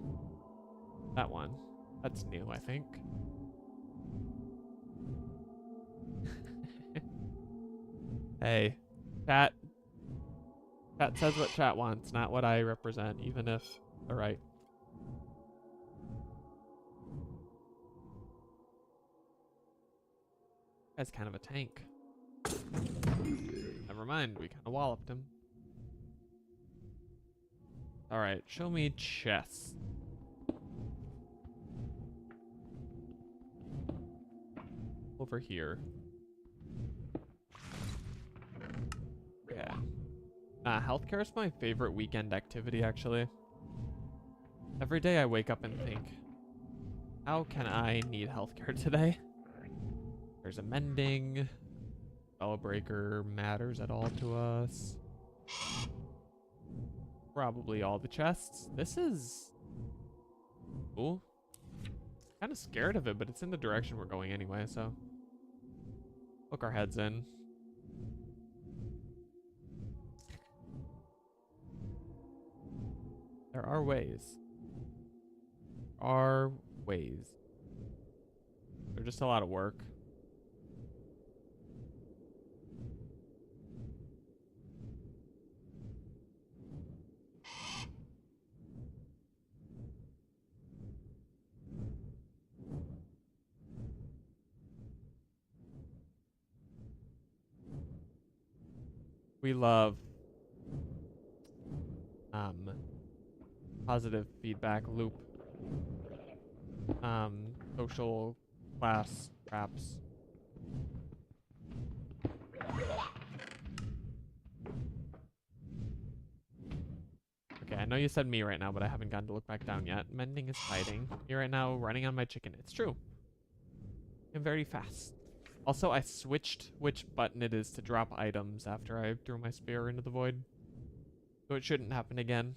That one. That's new, I think. Hey, chat. Chat says what chat wants, not what I represent, even if they're right. Guy's kind of a tank. Never mind, we kind of walloped him. Alright, show me chess. Over here. Yeah. Healthcare is my favorite weekend activity, actually. Every day I wake up and think, how can I need healthcare today? There's a mending. Spellbreaker matters at all to us. Probably all the chests. This is... Ooh. Kind of scared of it, but it's in the direction we're going anyway, so... Hook our heads in. There are ways. There are ways. They're just a lot of work. We love positive feedback loop, social class traps. Okay, I know you said me right now, but I haven't gotten to look back down yet. Mending is hiding. You're right now running on my chicken. It's true. I'm very fast. Also, I switched which button it is to drop items after I threw my spear into the void. So it shouldn't happen again.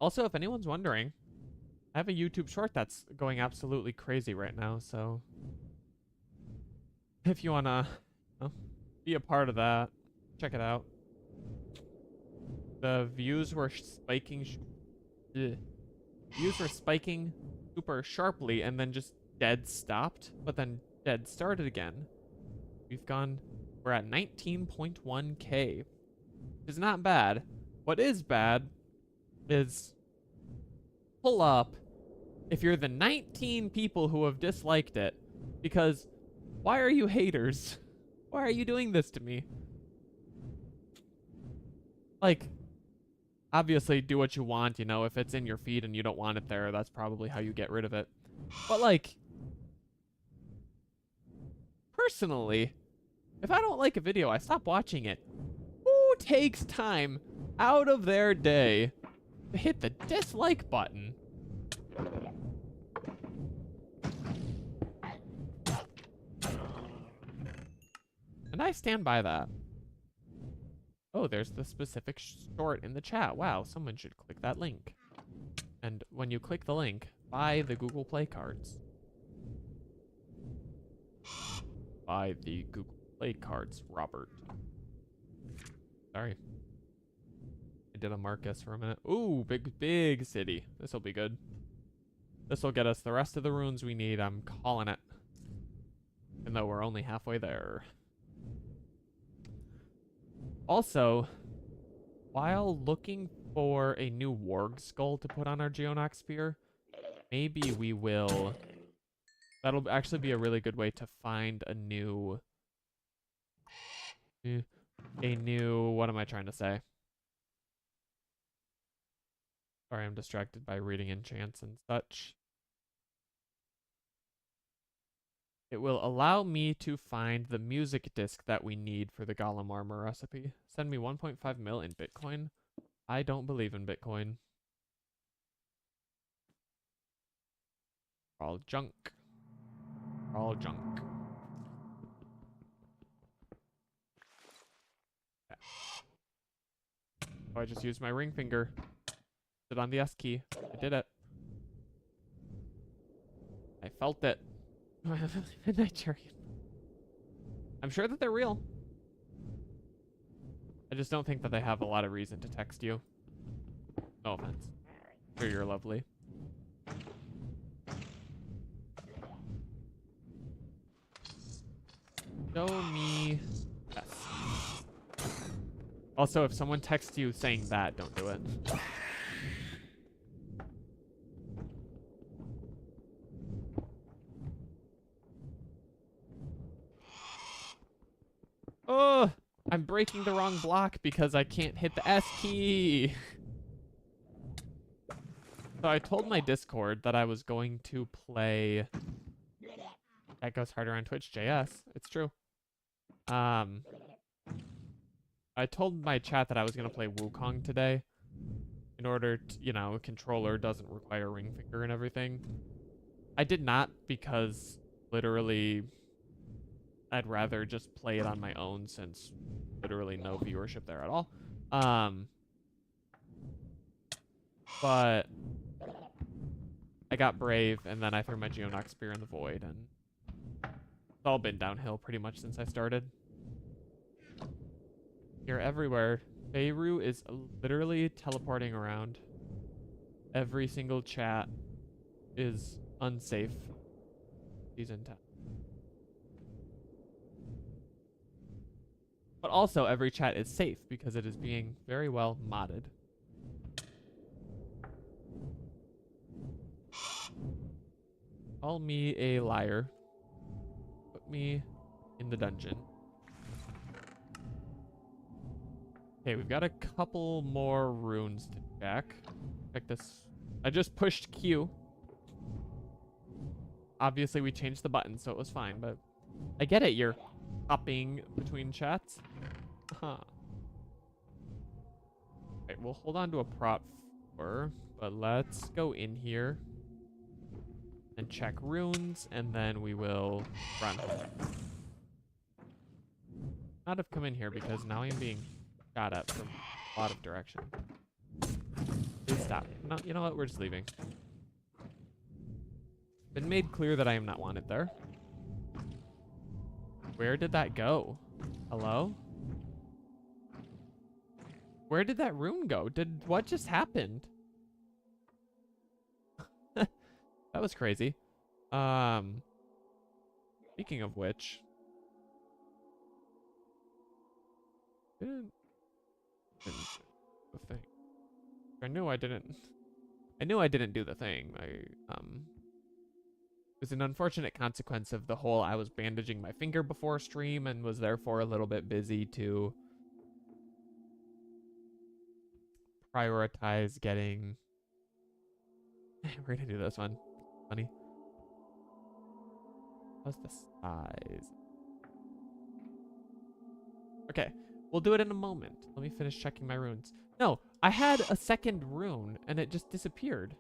Also, if anyone's wondering, I have a YouTube short that's going absolutely crazy right now, so... If you wanna be a part of that, check it out. The views were spiking... Views were spiking super sharply and then just dead stopped, but then dead started again. We're at 19.1k, which is not bad. What is bad is pull up if you're the 19 people who have disliked it, because why are you haters? Why are you doing this to me? Like, obviously do what you want, you know, if it's in your feed and you don't want it there, that's probably how you get rid of it. But like, personally, if I don't like a video, I stop watching it. Who takes time out of their day to hit the dislike button? And I stand by that. Oh, there's the specific short in the chat. Wow, someone should click that link. And when you click the link, buy the Google Play cards. Buy the Google Play cards, Robert. Sorry. I did a Marcus for a minute. Ooh, big city. This'll be good. This'll get us the rest of the runes we need. I'm calling it. Even though we're only halfway there. Also, while looking for a new warg skull to put on our Geonox spear, maybe we will... That'll actually be a really good way to find a new... what am I trying to say? Sorry, I'm distracted by reading enchants and such. It will allow me to find the music disc that we need for the Golem Armor recipe. Send me 1.5 mil in Bitcoin. I don't believe in Bitcoin. All junk. All junk. Okay. Oh, I just used my ring finger. Sit on the S key. I did it. I felt it. Nigerian. I'm sure that they're real. I just don't think that they have a lot of reason to text you. No offense. I'm sure you're lovely. Show me yes. Also, if someone texts you saying that, don't do it. Oh, I'm breaking the wrong block because I can't hit the S key. So I told my Discord that I was going to play... That goes harder on Twitch, JS. It's true. I told my chat that I was going to play Wukong today. In order to, you know, a controller doesn't require ring finger and everything. I did not because literally... I'd rather just play it on my own since literally no viewership there at all. But I got brave and then I threw my Geonox spear in the void and it's all been downhill pretty much since I started. You're everywhere. Beirut is literally teleporting around. Every single chat is unsafe. Season 10. But also, every chat is safe because it is being very well modded. Call me a liar. Put me in the dungeon. Okay, we've got a couple more runes to check. Check this. I just pushed Q. Obviously, we changed the button, so it was fine, but I get it. You're hopping between chats. Huh. Right, we'll hold on to a prop 4, but let's go in here and check runes, and then we will run. Not have come in here because now I'm being shot at from a lot of directions. Please stop. No, you know what? We're just leaving. Been made clear that I am not wanted there. Where did that go? Hello? Where did that rune go? What just happened? That was crazy. Speaking of which, didn't do the thing. I knew I didn't. I knew I didn't do the thing. It was an unfortunate consequence of the whole I was bandaging my finger before stream and was therefore a little bit busy to prioritize getting. We're gonna do this one. Funny. How's the size? Okay, we'll do it in a moment. Let me finish checking my runes. No, I had a second rune and it just disappeared.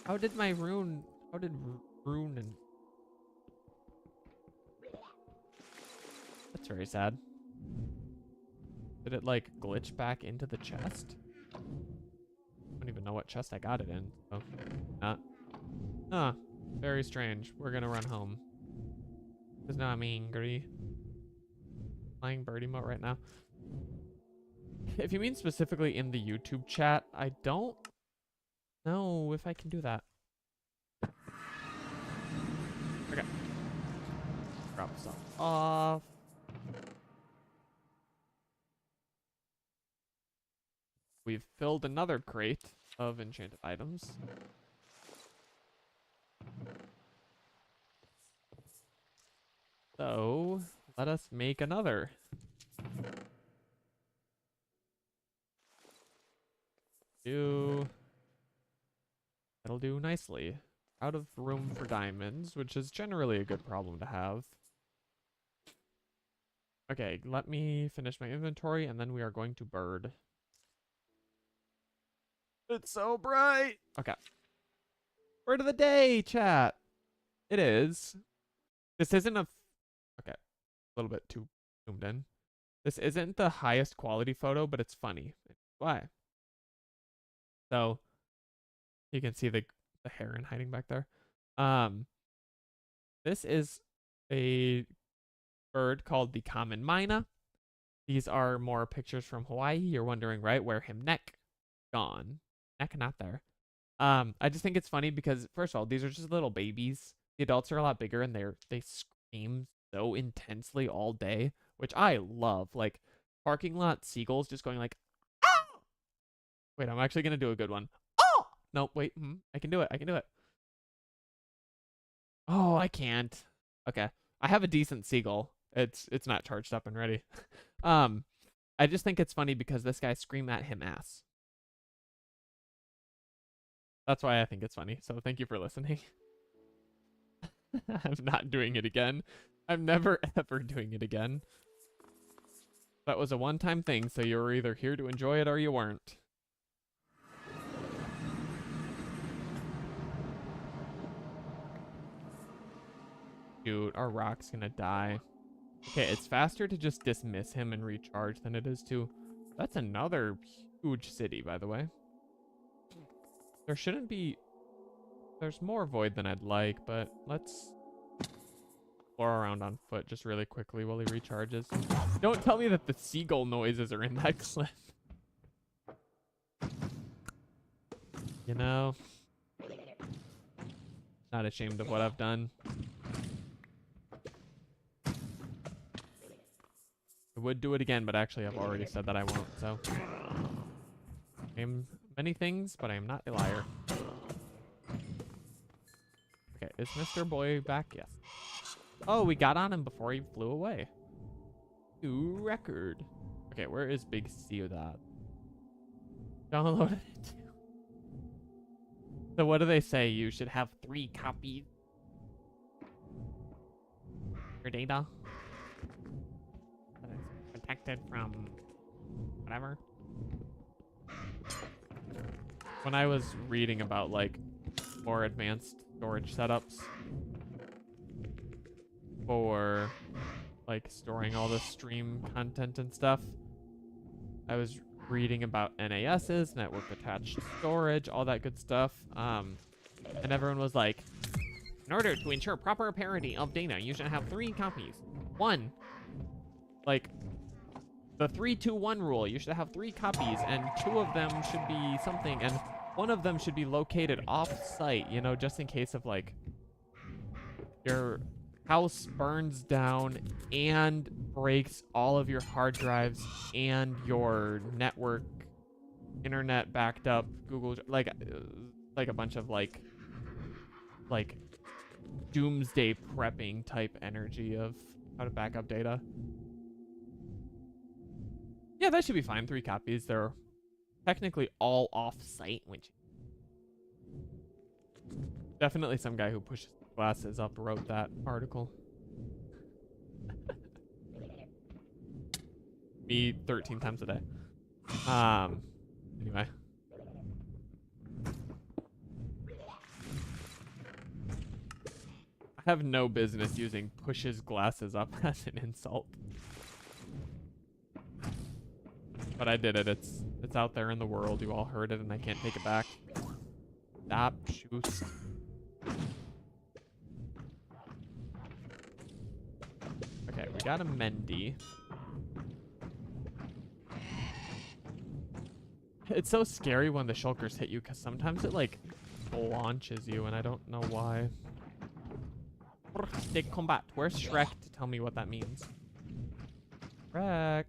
How did my rune? How did rune and? That's very sad. Did it like glitch back into the chest? I don't even know what chest I got it in. So, not. Huh. Very strange. We're gonna run home. Cause now I'm angry. Playing bird emote right now. If you mean specifically in the YouTube chat, I don't know if I can do that. Okay. Drop some off. We've filled another crate of enchanted items. So, let us make another. That'll do nicely. Out of room for diamonds, which is generally a good problem to have. Okay, let me finish my inventory and then we are going to bird. It's so bright. Okay. Word of the day, chat. It is. This isn't a... Okay. A little bit too zoomed in. This isn't the highest quality photo, but it's funny. Why? So, you can see the heron hiding back there. This is a bird called the common myna. These are more pictures from Hawaii. You're wondering, right? Where him neck gone. Neck not there. I just think it's funny because first of all, these are just little babies. The adults are a lot bigger and they scream so intensely all day, which I love. Like parking lot seagulls just going like, oh! Wait, I'm actually gonna do a good one. Oh! No, wait, I can do it. I can do it. Oh, I can't. Okay. I have a decent seagull. It's not charged up and ready. I just think it's funny because this guy screamed at him ass. That's why I think it's funny. So thank you for listening. I'm not doing it again. I'm never ever doing it again. That was a one-time thing, so you were either here to enjoy it or you weren't. Dude, our rock's gonna die. Okay, it's faster to just dismiss him and recharge than it is to... That's another huge city, by the way. There shouldn't be... There's more void than I'd like, but let's explore around on foot just really quickly while he recharges. Don't tell me that the seagull noises are in that clip. You know? Not ashamed of what I've done. I would do it again, but actually I've already said that I won't, so. I'm many things, but I am not a liar. Okay, is Mr. Boy back? Yes. Oh, we got on him before he flew away. New record. Okay, where is Big Ciudad? Downloaded it too. So what do they say? You should have 3 copies. Your data. That is protected from whatever. When I was reading about like more advanced storage setups for like storing all the stream content and stuff, I was reading about NASs, network attached storage, all that good stuff. And everyone was like, in order to ensure proper parity of data, you should have 3 copies. 1, like the 3-2-1 rule, you should have 3 copies and 2 of them should be something, and one of them should be located off-site, you know, just in case of like your house burns down and breaks all of your hard drives and your network, internet backed up, Google, like a bunch of like doomsday prepping type energy of how to back up data. Yeah, that should be fine. 3 copies. They're technically all off-site, which definitely some guy who pushes glasses up wrote that article. Me 13 times a day. Anyway. I have no business using pushes glasses up as an insult. But I did it. It's out there in the world. You all heard it and I can't take it back. Stop, shoot. Okay, we got a Mendy. It's so scary when the shulkers hit you because sometimes it like launches you and I don't know why. Stick combat. Where's Shrek to tell me what that means? Shrek.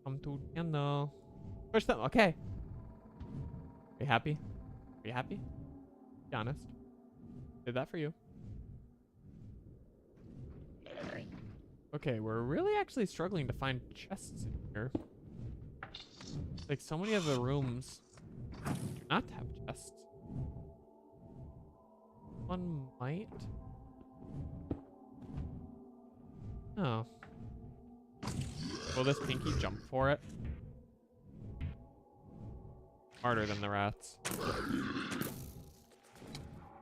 Come to piano. Push them. Okay. Are you happy? Are you happy? Be honest. Did that for you. Okay, we're really actually struggling to find chests in here. Like so many of the rooms do not have chests. One might. Oh. Will this pinky jump for it? Harder than the rats.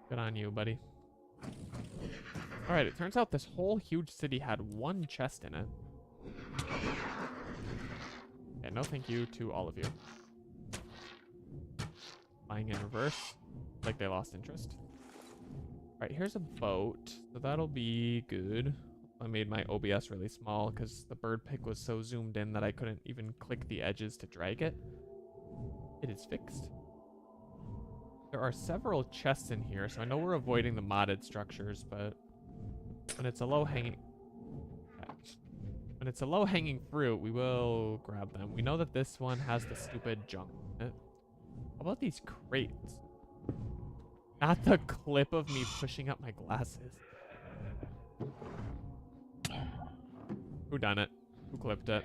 Good on you, buddy. Alright, it turns out this whole huge city had 1 chest in it. Okay, no thank you to all of you. Buying in reverse. Like they lost interest. Alright, here's a boat. So that'll be good. I made my OBS really small because the bird pic was so zoomed in that I couldn't even click the edges to drag it. It is fixed. There are several chests in here, so I know we're avoiding the modded structures, but when it's a low-hanging... When it's a low-hanging fruit, we will grab them. We know that this one has the stupid junk in it. How about these crates? Not the clip of me pushing up my glasses. Who done it? Who clipped it?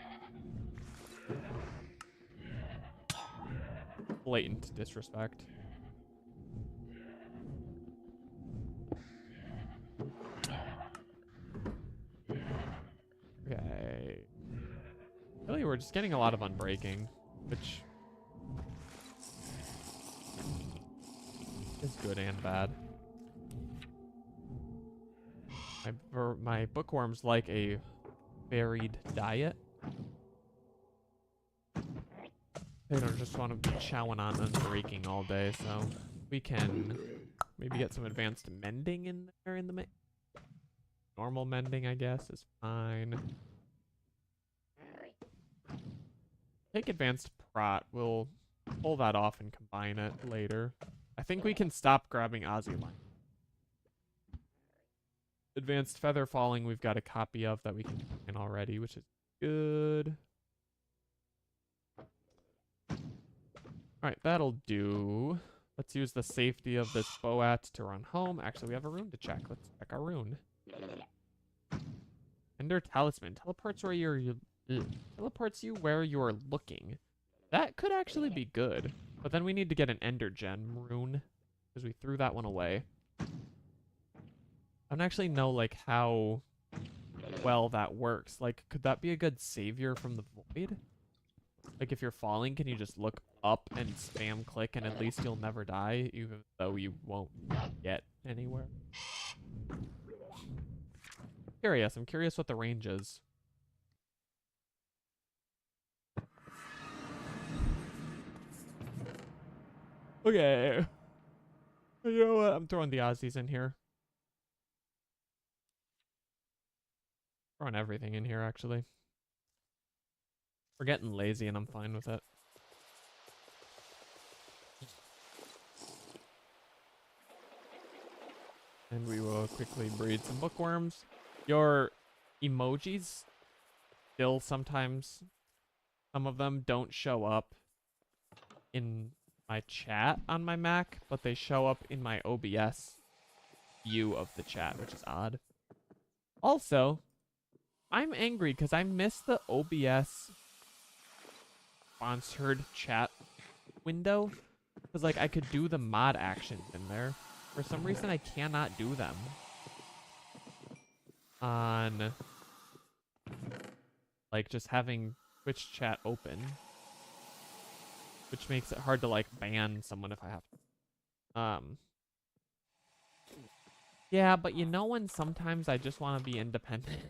Blatant disrespect. Okay. Really, we're just getting a lot of unbreaking, which is good and bad. My bookworms like a varied diet. They don't just want to be chowing on unbreaking all day, so we can maybe get some advanced mending in there in the mix. Normal mending, I guess, is fine. Take advanced prot. We'll pull that off and combine it later. I think we can stop grabbing Ozzy line. Advanced feather falling we've got a copy of that we can combine already, which is good. Alright, that'll do. Let's use the safety of this Boat to run home. Actually, we have a rune to check. Let's check our rune. Ender Talisman. Teleports you where you're looking. That could actually be good. But then we need to get an Ender Gem rune, because we threw that one away. I don't actually know, like, how well that works. Like, could that be a good savior from the void? Like, if you're falling, can you just look up and spam click and at least you'll never die, even though you won't get anywhere? Curious. I'm curious what the range is. Okay. You know what? I'm throwing the Aussies in here. Throwing everything in here, actually. We're getting lazy and I'm fine with it. And we will quickly breed some bookworms. Your emojis still sometimes, some of them don't show up in my chat on my Mac, but they show up in my OBS view of the chat, which is odd. Also, I'm angry because I missed the OBS sponsored chat window. Because, like, I could do the mod actions in there. For some reason, I cannot do them on, like, just having Twitch chat open. Which makes it hard to, like, ban someone if I have to. Yeah, but you know when sometimes I just want to be independent?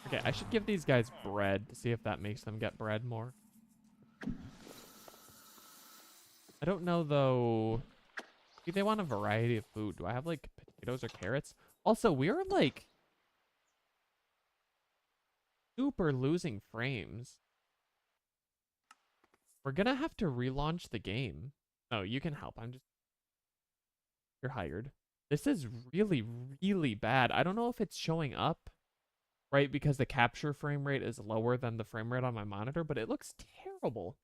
Okay, I should give these guys bread to see if that makes them get bread more. I don't know, though. Maybe they want a variety of food. Do I have, like, potatoes or carrots? Also, we're, like, super losing frames. We're gonna have to relaunch the game. Oh, you can help. You're hired. This is really, really bad. I don't know if it's showing up, right? Because the capture frame rate is lower than the frame rate on my monitor, but it looks terrible.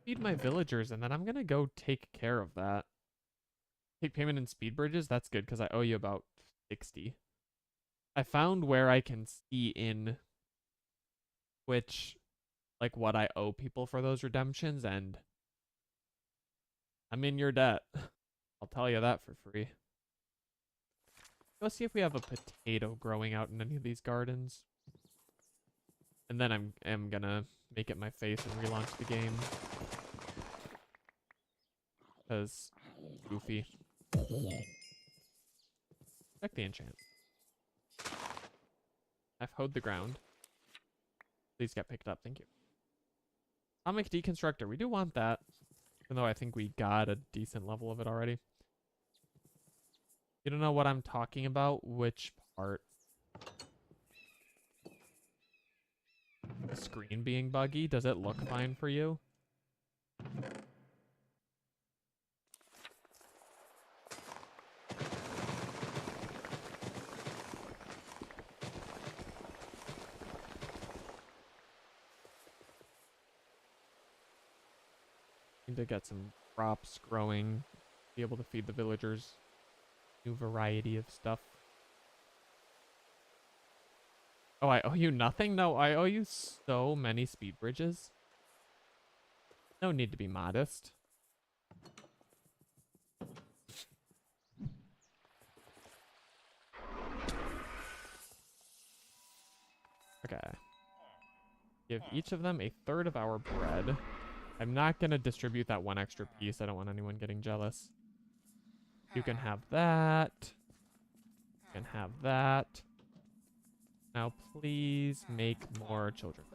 Feed my villagers, and then I'm gonna go take care of that. Take payment in speed bridges? That's good, because I owe you about 60. I found where I can see in Twitch, like, what I owe people for those redemptions, and I'm in your debt. I'll tell you that for free. Go see if we have a potato growing out in any of these gardens. And then I'm gonna make it my face and relaunch the game. Because goofy. Check the enchant. I've hoed the ground. Please get picked up, thank you. Atomic Deconstructor, we do want that. Even though I think we got a decent level of it already. You don't know what I'm talking about? Which part? The screen being buggy? Does it look fine for you? Need to get some crops growing. Be able to feed the villagers. New variety of stuff. Oh, I owe you nothing? No, I owe you so many speed bridges. No need to be modest. Okay. Give each of them a third of our bread. I'm not going to distribute that one extra piece. I don't want anyone getting jealous. You can have that. You can have that. Now, please make more children.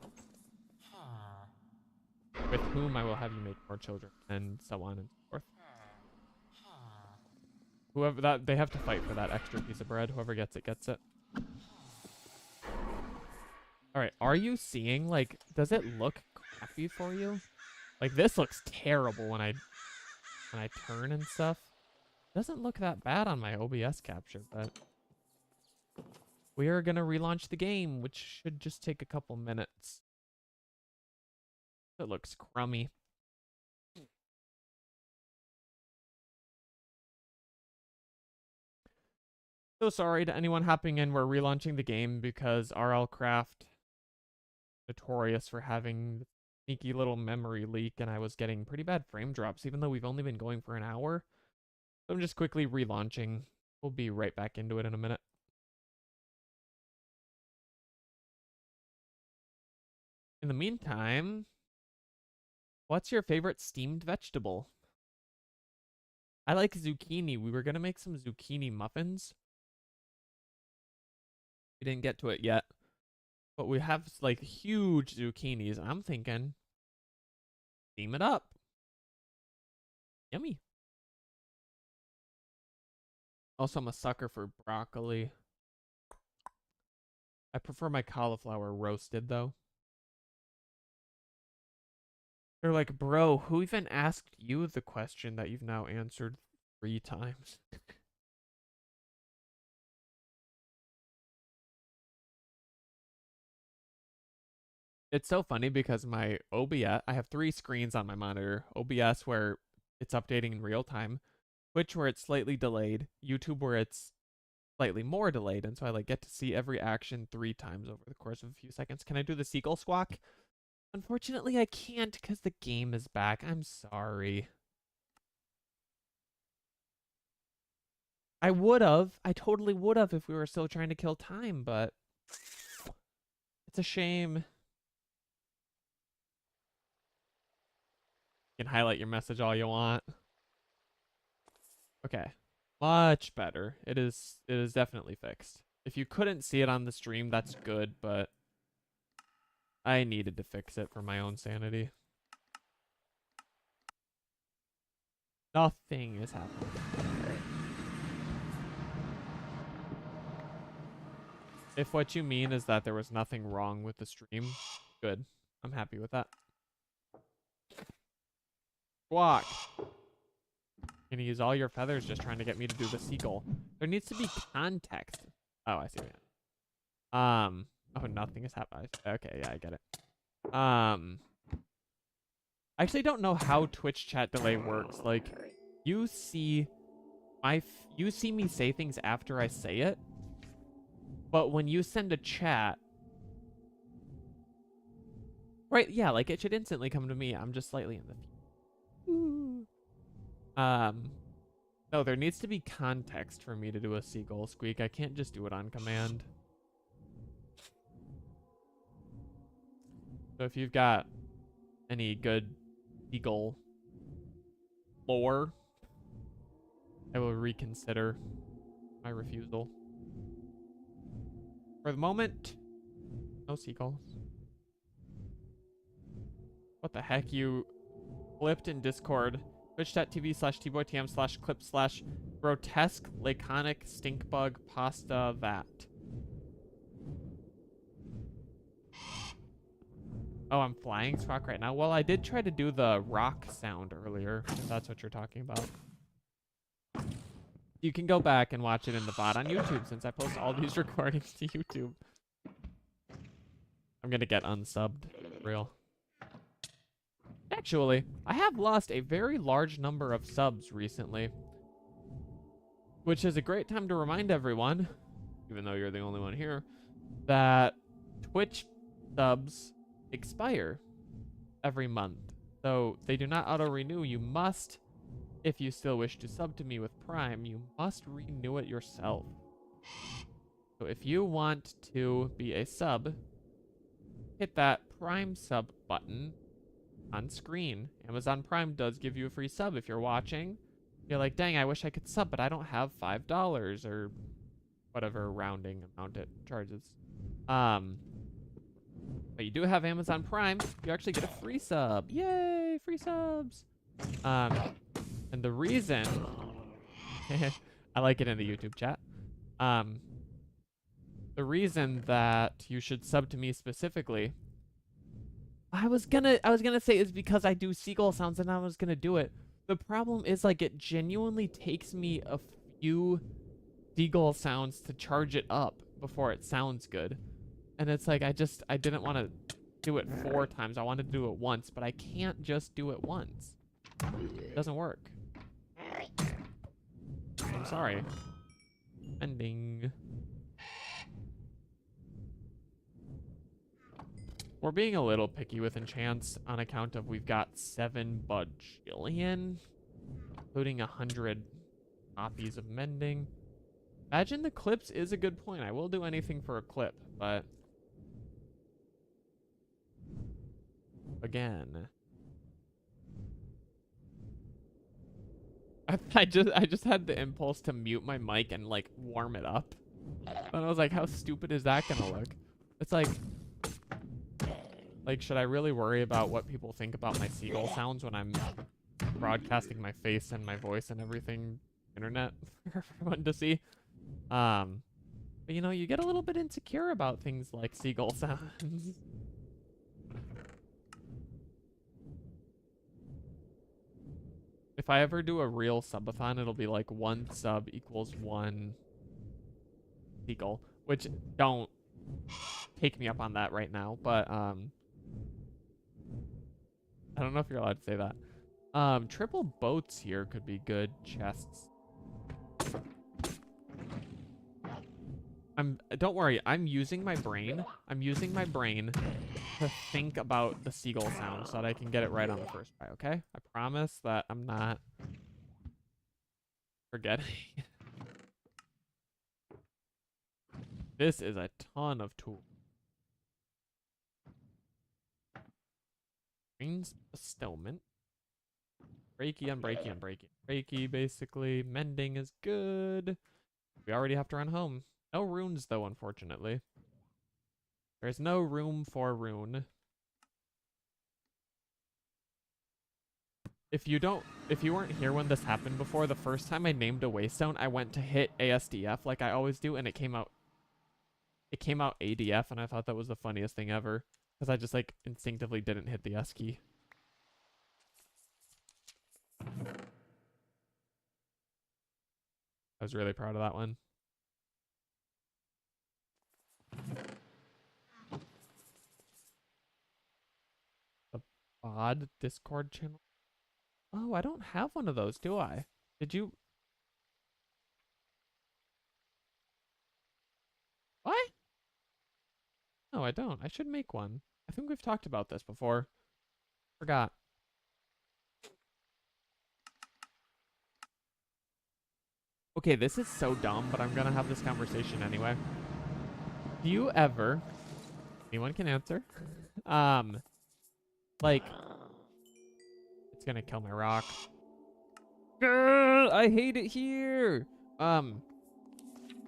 With whom I will have you make more children, and so on and so forth. Whoever that, they have to fight for that extra piece of bread. Whoever gets it, gets it. Alright, are you seeing, like, does it look crappy for you? Like, this looks terrible when I turn and stuff. Doesn't look that bad on my OBS capture, but we are gonna relaunch the game, which should just take a couple minutes. It looks crummy. So sorry to anyone hopping in. We're relaunching the game because RLCraft, notorious for having the sneaky little memory leak, and I was getting pretty bad frame drops, even though we've only been going for an hour. So I'm just quickly relaunching. We'll be right back into it in a minute. In the meantime, what's your favorite steamed vegetable? I like zucchini. We were gonna make some zucchini muffins. We didn't get to it yet. But we have, like, huge zucchinis. I'm thinking, steam it up. Yummy. Also, I'm a sucker for broccoli. I prefer my cauliflower roasted, though. They're like, bro, who even asked you the question that you've now answered 3 times? It's so funny because my OBS, I have 3 screens on my monitor. OBS where it's updating in real time, Twitch where it's slightly delayed, YouTube where it's slightly more delayed, and so I like get to see every action 3 times over the course of a few seconds. Can I do the seagull squawk? Unfortunately, I can't because the game is back. I'm sorry. I would have. I totally would have if we were still trying to kill time, but it's a shame. You can highlight your message all you want. Okay. Much better. It is definitely fixed. If you couldn't see it on the stream, that's good, but I needed to fix it for my own sanity. Nothing is happening. If what you mean is that there was nothing wrong with the stream, good. I'm happy with that. Squawk. You're gonna use all your feathers just trying to get me to do the seagull. There needs to be context. Oh, I see what you mean. Oh, nothing is happening. Okay, yeah, I get it. I actually don't know how Twitch chat delay works. Like, you see me say things after I say it, but when you send a chat, right? Yeah, like it should instantly come to me. I'm just slightly in the feed. No, there needs to be context for me to do a seagull squeak. I can't just do it on command. So if you've got any good seagull lore, I will reconsider my refusal. For the moment, no seagulls. What the heck? You flipped in Discord. Twitch.tv/tboytm/clip/grotesque laconic stinkbug pasta vat. Oh, I'm flying Squawk right now. Well, I did try to do the rock sound earlier, if that's what you're talking about. You can go back and watch it in the VOD on YouTube since I post all these recordings to YouTube. I'm gonna get unsubbed. Real. Actually, I have lost a very large number of subs recently, which is a great time to remind everyone, even though you're the only one here, that Twitch subs expire every month. So they do not auto-renew. You must, if you still wish to sub to me with Prime, you must renew it yourself. So if you want to be a sub, hit that Prime sub button on screen. Amazon Prime does give you a free sub if you're watching. You're like, dang, I wish I could sub, but I don't have $5 or whatever rounding amount it charges. But you do have Amazon Prime, you actually get a free sub. Yay, free subs. And the reason I like it in the YouTube chat. The reason that you should sub to me specifically, I was gonna say is because I do seagull sounds and I was gonna do it. The problem is like it genuinely takes me a few seagull sounds to charge it up before it sounds good. And it's like I didn't want to do it 4 times. I wanted to do it once, but I can't just do it once. It doesn't work. I'm sorry. Ending. We're being a little picky with enchants on account of we've got 7 bajillion, including 100 copies of mending. Imagine the clips is a good point. I will do anything for a clip, but again, I just had the impulse to mute my mic and like warm it up. And I was like, how stupid is that gonna look? It's like, should I really worry about what people think about my seagull sounds when I'm broadcasting my face and my voice and everything internet for everyone to see? But you know, you get a little bit insecure about things like seagull sounds. If I ever do a real subathon, it'll be like 1 sub equals 1 seagull. Which, don't take me up on that right now, but I don't know if you're allowed to say that. Triple boats here could be good chests. Don't worry, I'm using my brain. I'm using my brain to think about the seagull sound so that I can get it right on the first try, okay? I promise that I'm not forgetting. This is a ton of tools. Green's bestowment. Breaky, unbreaky, unbreaky. Breaky, basically. Mending is good. We already have to run home. No runes, though, unfortunately. There's no room for rune. If you weren't here when this happened before, the first time I named a waystone, I went to hit ASDF like I always do, and it came out ADF, and I thought that was the funniest thing ever. Because I just, like, instinctively didn't hit the S key. I was really proud of that one. The BOD Discord channel. Oh, I don't have one of those, do I? Did you? What? No, I don't. I should make one. I think we've talked about this before. Forgot. Okay, this is so dumb, but I'm gonna have this conversation anyway. Do you ever, anyone can answer, like, it's gonna kill my rock. I hate it here. You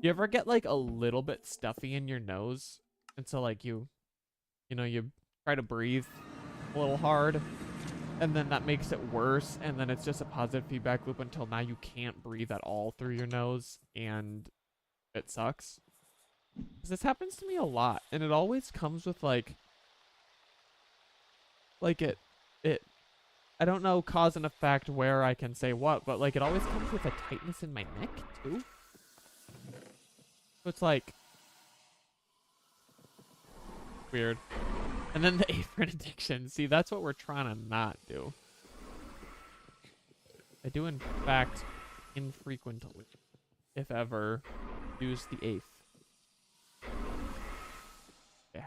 ever get like a little bit stuffy in your nose? And so like you try to breathe a little hard, and then that makes it worse, and then it's just a positive feedback loop until now you can't breathe at all through your nose, and it sucks. 'Cause this happens to me a lot, and it always comes with like it I don't know cause and effect where I can say what, but like it always comes with a tightness in my neck too. So it's like weird. And then the apron addiction. See, that's what we're trying to not do. I do in fact infrequently, if ever, use the eighth. Okay,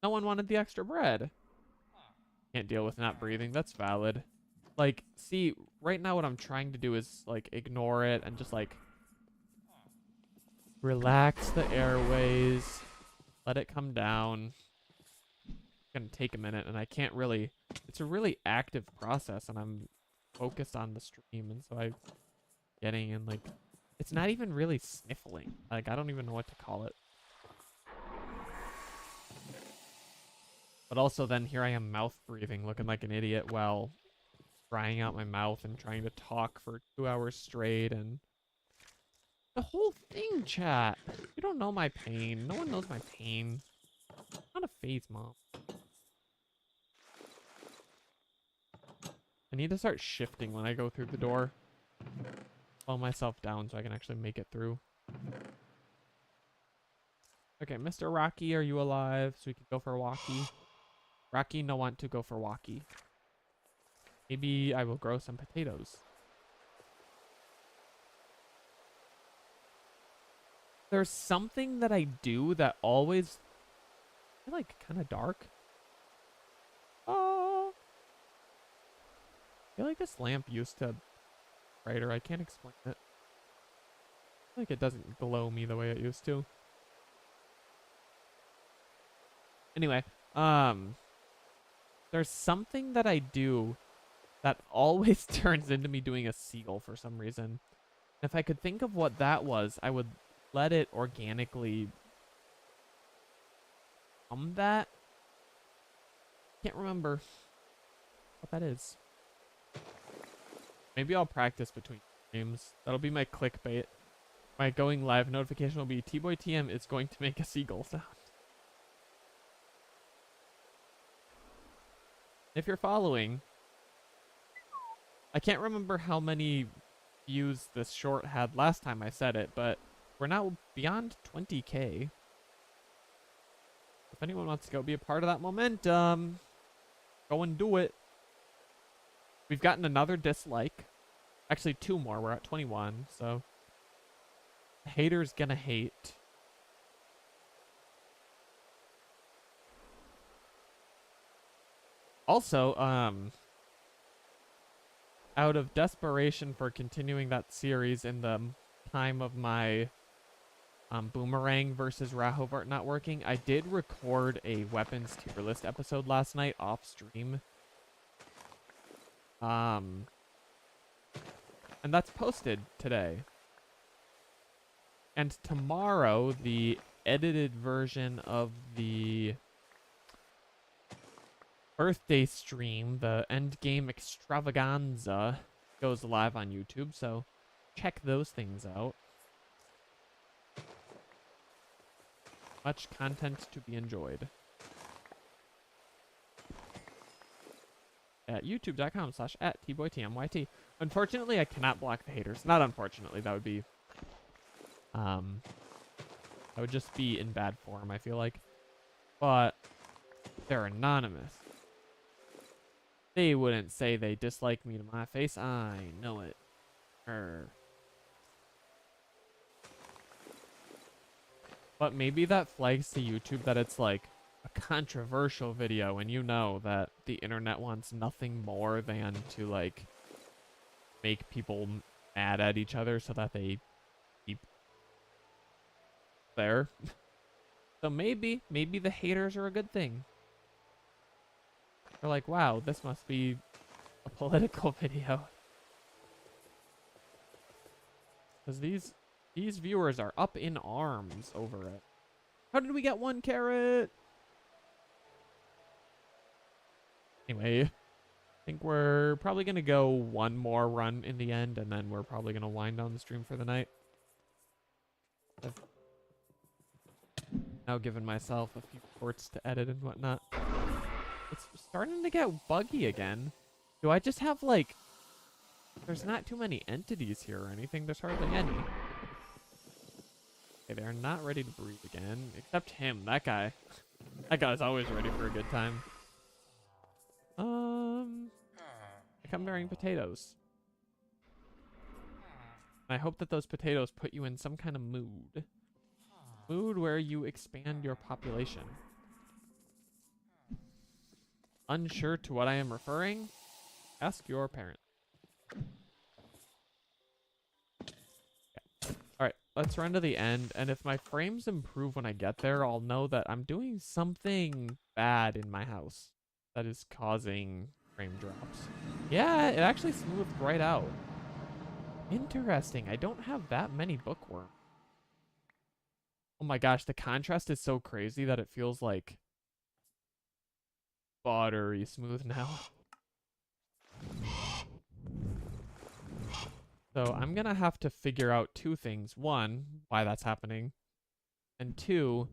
no one wanted the extra bread. Can't deal with not breathing. That's valid. Like, see, right now what I'm trying to do is like ignore it and just like relax the airways, let it come down. It's gonna take a minute, and I can't really. It's a really active process, and I'm focused on the stream, and so I'm getting in like. It's not even really sniffling. Like, I don't even know what to call it. But also then here I am mouth breathing, looking like an idiot while drying out my mouth and trying to talk for 2 hours straight, and the whole thing, chat. You don't know my pain. No one knows my pain. I'm not a phase, Mom. I need to start shifting when I go through the door. Slow myself down so I can actually make it through. Okay, Mr. Rocky, are you alive? So we can go for a walkie. Rocky, no want to go for walkie. Maybe I will grow some potatoes. There's something that I do that always, I feel like, kind of dark. Oh, I feel like this lamp used to brighter. I can't explain it. I feel like it doesn't glow me the way it used to. Anyway, there's something that I do that always turns into me doing a seagull for some reason. If I could think of what that was, I would let it organically that. Can't remember what that is. Maybe I'll practice between games. That'll be my clickbait. My going live notification will be T-Boy TM is going to make a seagull sound. If you're following, I can't remember how many views this short had last time I said it, but we're now beyond 20K. If anyone wants to go be a part of that momentum, go and do it. We've gotten another dislike. Actually, 2 more. We're at 21, so haters gonna hate. Also, out of desperation for continuing that series in the time of my Boomerang versus Rahovart not working, I did record a weapons tier list episode last night off stream. And that's posted today. And tomorrow, the edited version of the birthday stream, the Endgame Extravaganza, goes live on YouTube, so check those things out. Much content to be enjoyed. At youtube.com/@tboytmyt. Unfortunately, I cannot block the haters. Not unfortunately, that would be... that would just be in bad form, I feel like. But they're anonymous. They wouldn't say they dislike me to my face. I know it. But maybe that flags to YouTube that it's like a controversial video, and you know that the internet wants nothing more than to like make people mad at each other so that they keep there. So maybe the haters are a good thing. They're like, wow, this must be a political video. Because these viewers are up in arms over it. How did we get 1 carrot? Anyway, I think we're probably going to go 1 more run in the end, and then we're probably going to wind down the stream for the night. I've now given myself a few shorts to edit and whatnot. It's starting to get buggy again. Do I just have, like... There's not too many entities here or anything. There's hardly any. Okay, they're not ready to breathe again. Except him, that guy. That guy's always ready for a good time. I come bearing potatoes. I hope that those potatoes put you in some kind of mood. Mood where you expand your population. Unsure to what I am referring? Ask your parent. Okay. Alright, let's run to the end, and if my frames improve when I get there, I'll know that I'm doing something bad in my house that is causing frame drops. Yeah, it actually smoothed right out. Interesting. I don't have that many bookworms. Oh my gosh, the contrast is so crazy that it feels like buttery smooth now. So I'm gonna have to figure out 2 things. 1, why that's happening. And 2,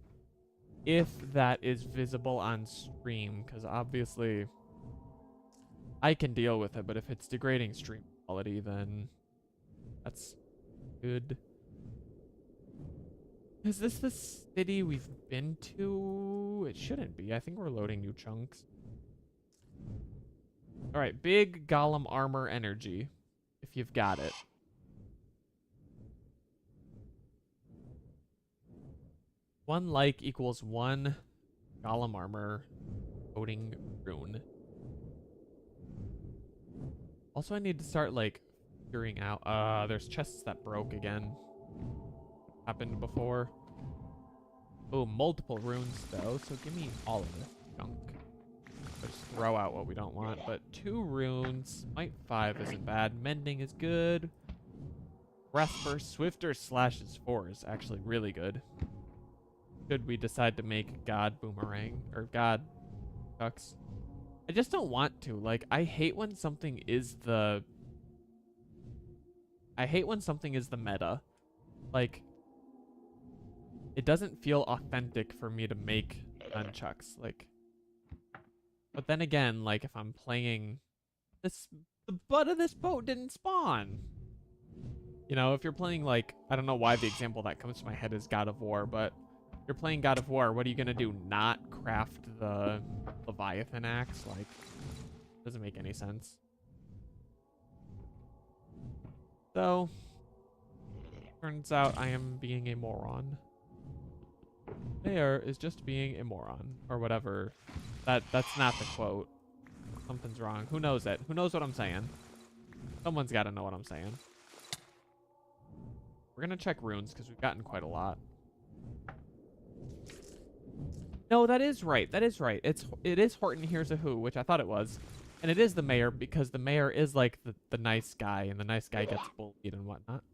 if that is visible on stream, because obviously I can deal with it, but if it's degrading stream quality, then that's good. Is this the city we've been to? It shouldn't be. I think we're loading new chunks. Alright, big Golem Armor energy, if you've got it. One like equals 1 Golem Armor coding rune. Also, I need to start, like, figuring out... there's chests that broke again. Happened before. Oh, multiple runes, though, so give me all of this junk. Just throw out what we don't want, but 2 runes. Might 5 isn't bad. Mending is good. Breath Burst, Swifter Slashes 4 is actually really good. Should we decide to make God Boomerang, or God Chucks? I just don't want to. Like, I hate when something is the... meta. Like, it doesn't feel authentic for me to make nunchucks. Like, but then again, like, if I'm playing... This The butt of this boat didn't spawn. You know, if you're playing, like, I don't know why the example that comes to my head is God of War, but if you're playing God of War, what are you going to do? Not craft the Leviathan axe? Like, doesn't make any sense. So, turns out I am being a moron. Mayor is just being a moron, or whatever. That's not the quote. Something's wrong. Who knows it? Who knows what I'm saying? Someone's got to know what I'm saying. We're gonna check runes because we've gotten quite a lot. No, that is right. That is right. It is Horton Hears a Who, which I thought it was. And it is the mayor because the mayor is like the nice guy, and the nice guy gets bullied and whatnot.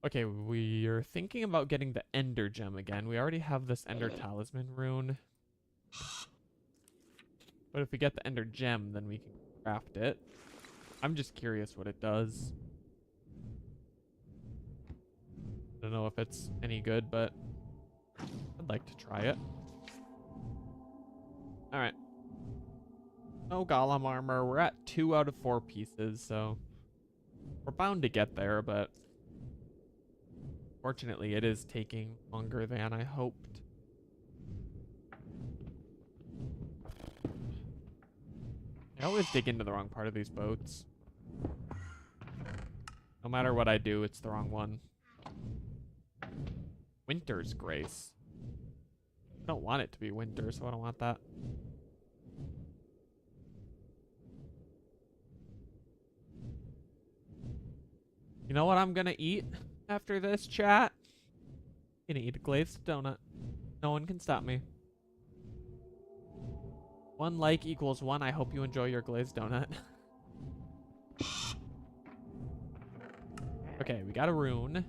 Okay, we are thinking about getting the Ender Gem again. We already have this Ender Talisman rune. But if we get the Ender Gem, then we can craft it. I'm just curious what it does. I don't know if it's any good, but I'd like to try it. Alright. No Golem Armor. We're at 2 out of 4 pieces, so we're bound to get there, but fortunately it is taking longer than I hoped. I always dig into the wrong part of these boats. No matter what I do, it's the wrong one. Winter's Grace. I don't want it to be winter, so I don't want that. You know what I'm gonna eat after this, chat? I'm gonna eat a glazed donut. No one can stop me. 1 like equals 1. I hope you enjoy your glazed donut. Okay, we got a rune.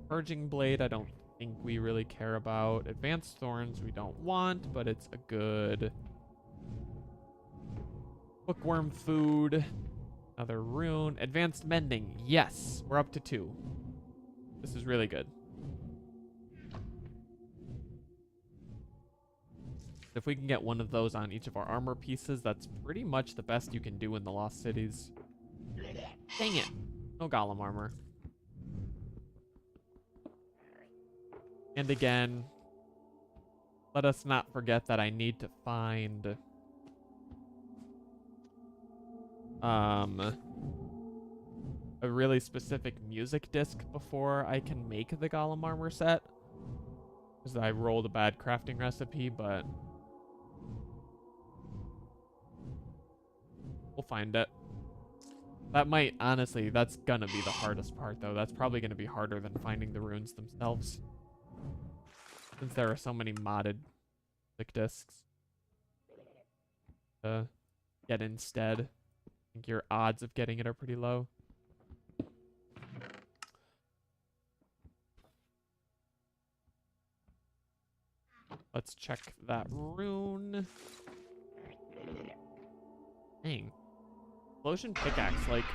Purging Blade, I don't think we really care about. Advanced Thorns, we don't want, but it's a good Bookworm Food. Another rune. Advanced Mending, yes, we're up to 2. This is really good. If we can get one of those on each of our armor pieces, that's pretty much the best you can do in the Lost Cities. Dang it. No Golem Armor. And again, let us not forget that I need to find a really specific music disc before I can make the Golem Armor set. Because I rolled a bad crafting recipe, but we'll find it. That might, honestly, that's gonna be the hardest part, though. That's probably gonna be harder than finding the runes themselves. Since there are so many modded music discs to get instead. I think your odds of getting it are pretty low. Let's check that rune. Dang. Explosion pickaxe, like,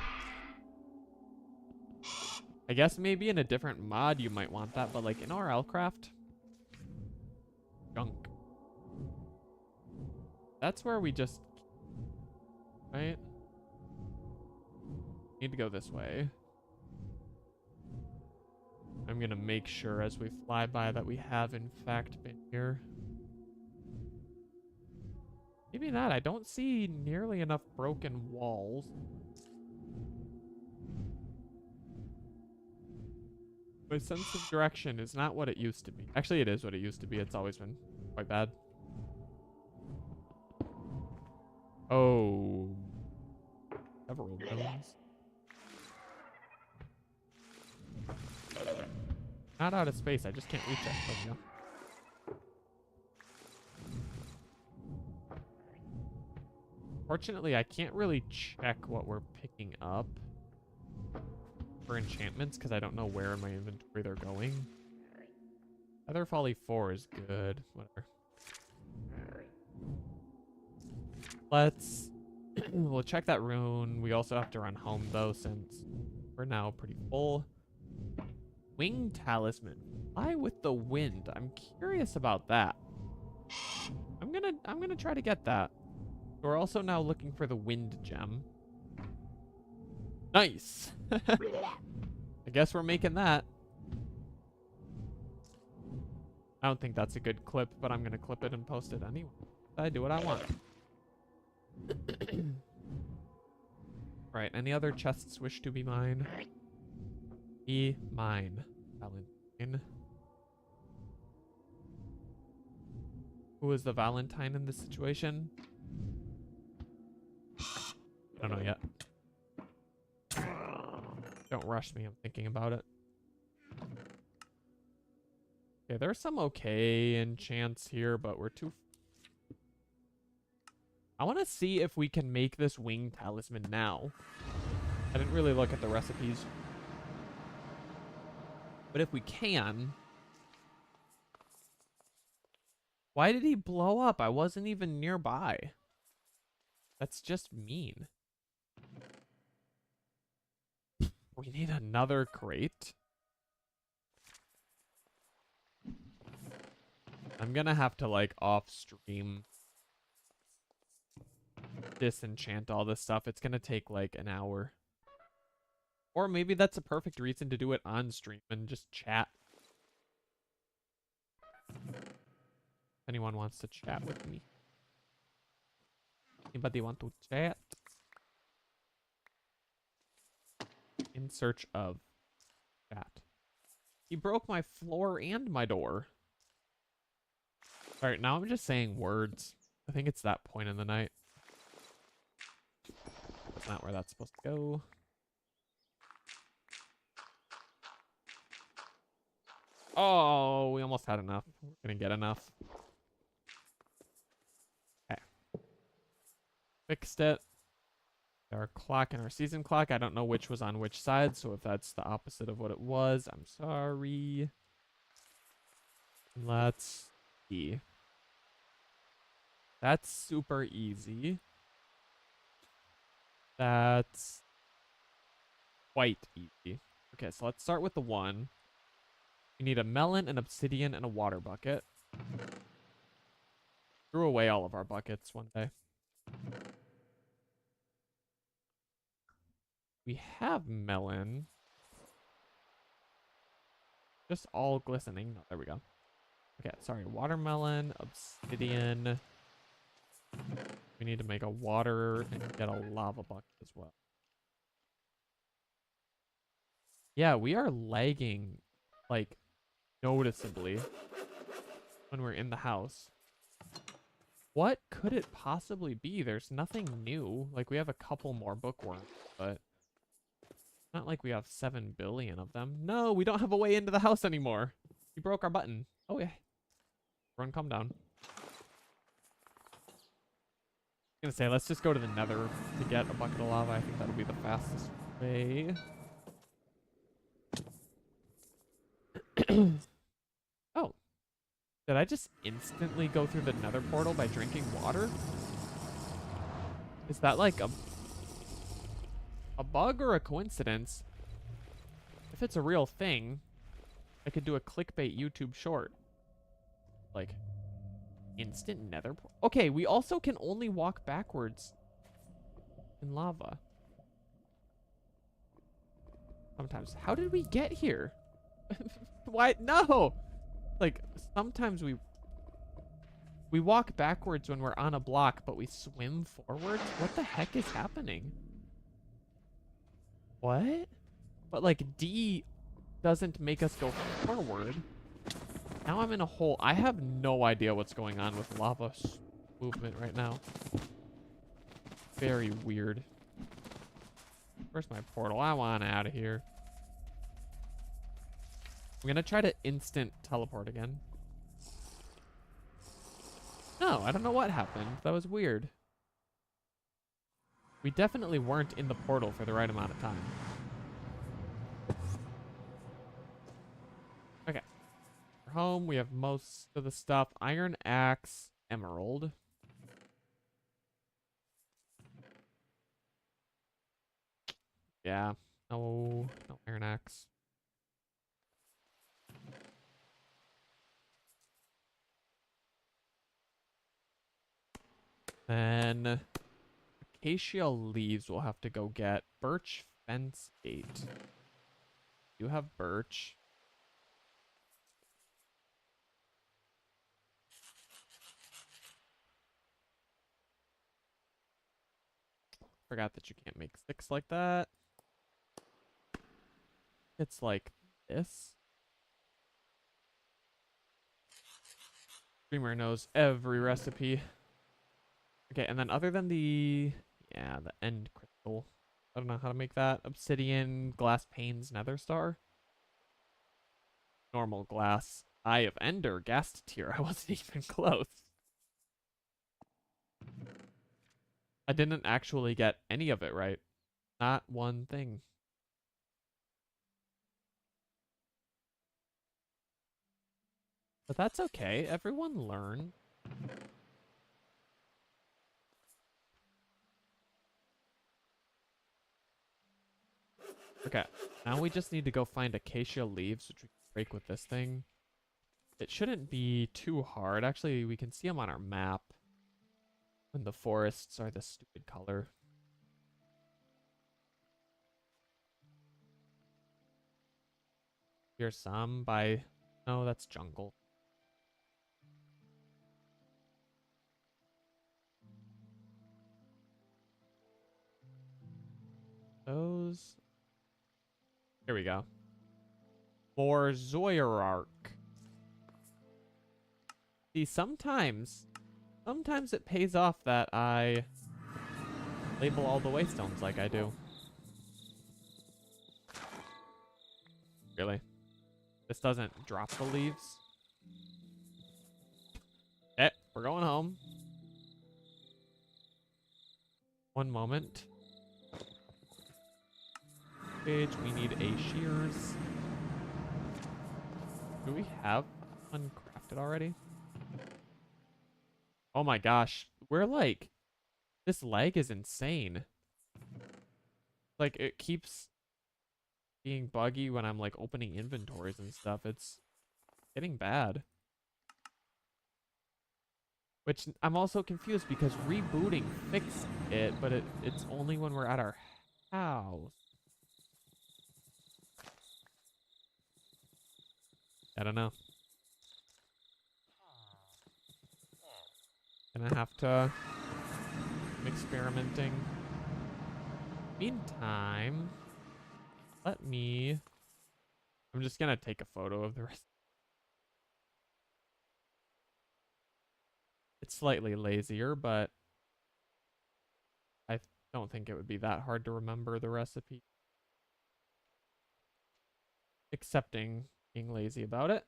I guess maybe in a different mod you might want that, but like in RLCraft, junk. That's where we just, right? Need to go this way. I'm gonna make sure as we fly by that we have in fact been here. Maybe not. I don't see nearly enough broken walls. My sense of direction is not what it used to be. Actually, it is what it used to be. It's always been quite bad. Oh. Several bones. Not out of space. I just can't reach it. There we go. Fortunately, I can't really check what we're picking up for enchantments because I don't know where in my inventory they're going. Feather Folly 4 is good. Whatever. Let's... we'll check that rune. We also have to run home, though, since we're now pretty full. Wing Talisman. Fly with the wind. I'm curious about that. I'm gonna try to get that. We're also now looking for the wind gem. Nice. I guess we're making that. I don't think that's a good clip, but I'm going to clip it and post it anyway. I do what I want. Right, any other chests wish to be mine? Be mine, Valentine. Who is the Valentine in this situation? I don't know yet. Don't rush me, I'm thinking about it. Okay, there's some okay enchants here, but we're too... I want to see if we can make this wing talisman now. I didn't really look at the recipes. But if we can... Why did he blow up? I wasn't even nearby. That's just mean. We need another crate. I'm gonna have to, like, off-stream disenchant all this stuff. It's gonna take, like, an hour. Or maybe that's a perfect reason to do it on stream and just chat. If anyone wants to chat with me. Anybody want to chat? In search of chat. He broke my floor and my door. Alright, now I'm just saying words. I think it's that point in the night. That's not where that's supposed to go. Oh, we almost had enough. We're gonna get enough. Okay. Fixed it. Our clock and our season clock. I don't know which was on which side, so if that's the opposite of what it was, I'm sorry. Let's see. That's super easy. That's quite easy. Okay, so let's start with the one. We need a melon, an obsidian, and a water bucket. Threw away all of our buckets one day. We have melon. Just all glistening. No, there we go. Okay, sorry. Watermelon, obsidian. We need to make a water and get a lava bucket as well. Yeah, we are lagging, like, noticeably when we're in the house. What could it possibly be? There's nothing new. Like, we have a couple more bookworms, but it's not like we have 7 billion of them. No, we don't have a way into the house anymore. We broke our button. Oh, yeah. Everyone calm down. I'm gonna say, let's just go to the nether to get a bucket of lava. I think that'll be the fastest way. Oh. Did I just instantly go through the nether portal by drinking water? Is that like a bug or a coincidence? If it's a real thing, I could do a clickbait YouTube short. Like, instant nether portal. Okay, we also can only walk backwards in lava. Sometimes. How did we get here? Why? No! Like, sometimes we walk backwards when we're on a block, but we swim forwards? What the heck is happening? What? But, like, D doesn't make us go forward. Now I'm in a hole. I have no idea what's going on with lava movement right now. Very weird. Where's my portal? I want out of here. I'm gonna try to instant teleport again. No, I don't know what happened. That was weird. We definitely weren't in the portal for the right amount of time. Okay. We're home. We have most of the stuff. Iron axe, emerald. Yeah. No iron axe. Then acacia leaves we'll have to go get. Birch fence gate. You have birch. Forgot that you can't make sticks like that. It's like this. Dreamer knows every recipe. Okay, and then other than the end crystal. I don't know how to make that. Obsidian, glass panes, nether star. Normal glass. Eye of Ender, ghast tier. I wasn't even close. I didn't actually get any of it right. Not one thing. But that's okay. Everyone learn. Okay. Now we just need to go find acacia leaves, which we can break with this thing. It shouldn't be too hard. Actually, we can see them on our map. When the forests are the stupid color. Here's some by... No, that's jungle. Those... Here we go. For Zoyarark. See, sometimes it pays off that I label all the waystones like I do. Really? This doesn't drop the leaves? Eh, we're going home. One moment. Page, we need a shears. Do we have one crafted already? Oh my gosh. We're like... This lag is insane. Like, it keeps being buggy when I'm like opening inventories and stuff. It's getting bad. Which I'm also confused because rebooting fixed it, but it's only when we're at our house. I don't know. Gonna have to keep experimenting. Meantime, I'm just gonna take a photo of the rest. It's slightly lazier, but I don't think it would be that hard to remember the recipe. Excepting being lazy about it.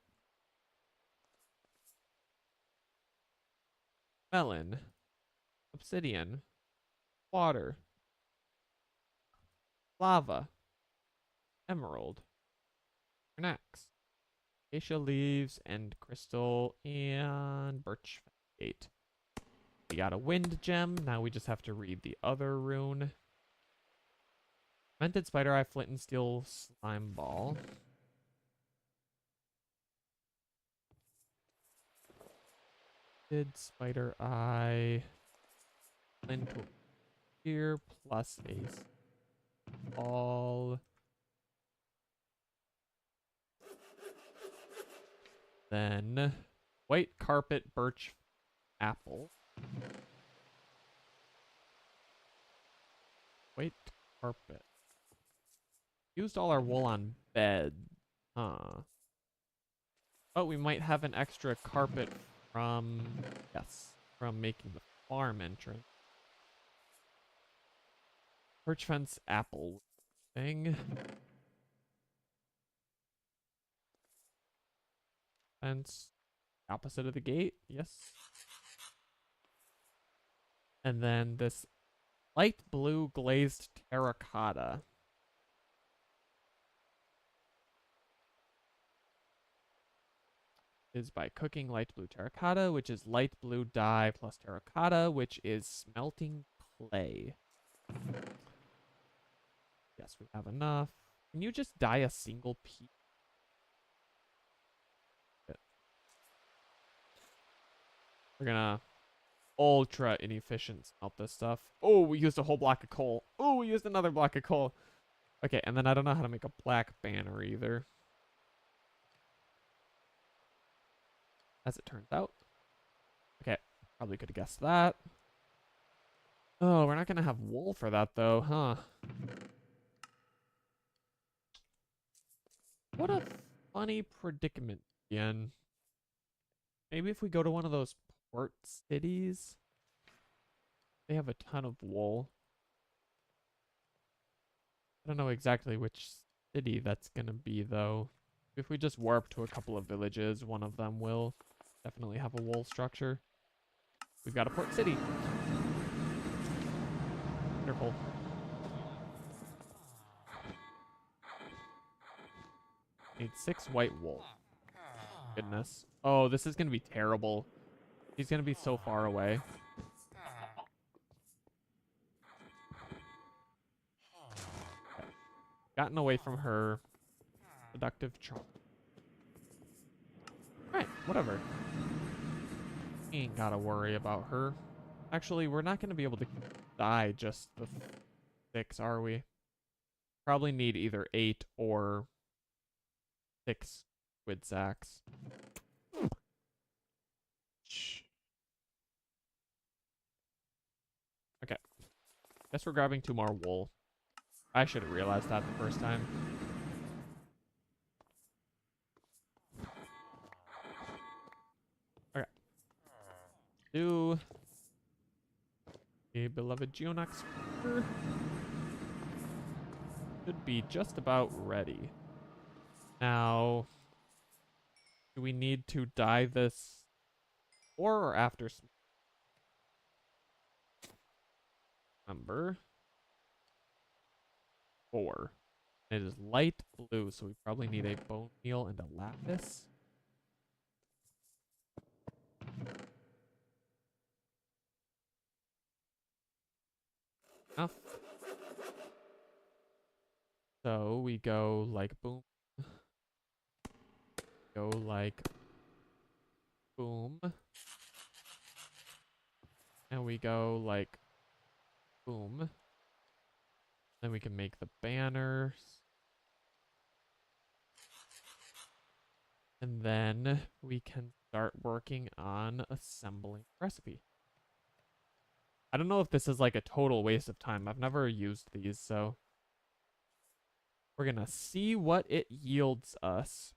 Melon. Obsidian. Water. Lava. Emerald. Next. Acacia leaves and crystal and birch gate. We got a wind gem. Now we just have to read the other rune. Fermented spider eye, flint and steel slime ball. Did spider eye, flint here plus a ball. Then white carpet, birch, apple. White carpet. Used all our wool on bed. Huh. But we might have an extra carpet from... Yes. From making the farm entrance. Birch fence apple thing. Fence. Opposite of the gate. Yes. And then this light blue glazed terracotta. Is by cooking light blue terracotta, which is light blue dye plus terracotta, which is smelting clay. Yes, we have enough. Can you just dye a single piece? We're gonna ultra inefficient smelt this stuff. Oh, we used a whole block of coal. Oh, we used another block of coal. Okay, and then I don't know how to make a black banner either, as it turns out. Okay, probably could have guessed that. Oh, we're not gonna have wool for that though, huh? What a funny predicament again. Maybe if we go to one of those port cities, they have a ton of wool. I don't know exactly which city that's gonna be though. If we just warp to a couple of villages, one of them will definitely have a wool structure. We've got a port city. Wonderful. Need 6 white wool. Goodness. Oh, this is gonna be terrible. He's gonna be so far away. Okay. Gotten away from her seductive charm. Alright, whatever. Ain't gotta worry about her. Actually, we're not gonna be able to die just the 6, are we? Probably need either 8 or 6 squid sacks. Okay. Guess we're grabbing 2 more wool. I should have realized that the first time. Okay. Do a beloved Geonox should be just about ready. Now, do we need to dye this before or after? Number 4. It is light blue, so we probably need a bone meal and a lapis. Enough. So we go like boom. Go like boom. And we go like boom. Then we can make the banners. And then we can start working on assembling the recipe. I don't know if this is like a total waste of time. I've never used these, so we're gonna see what it yields us.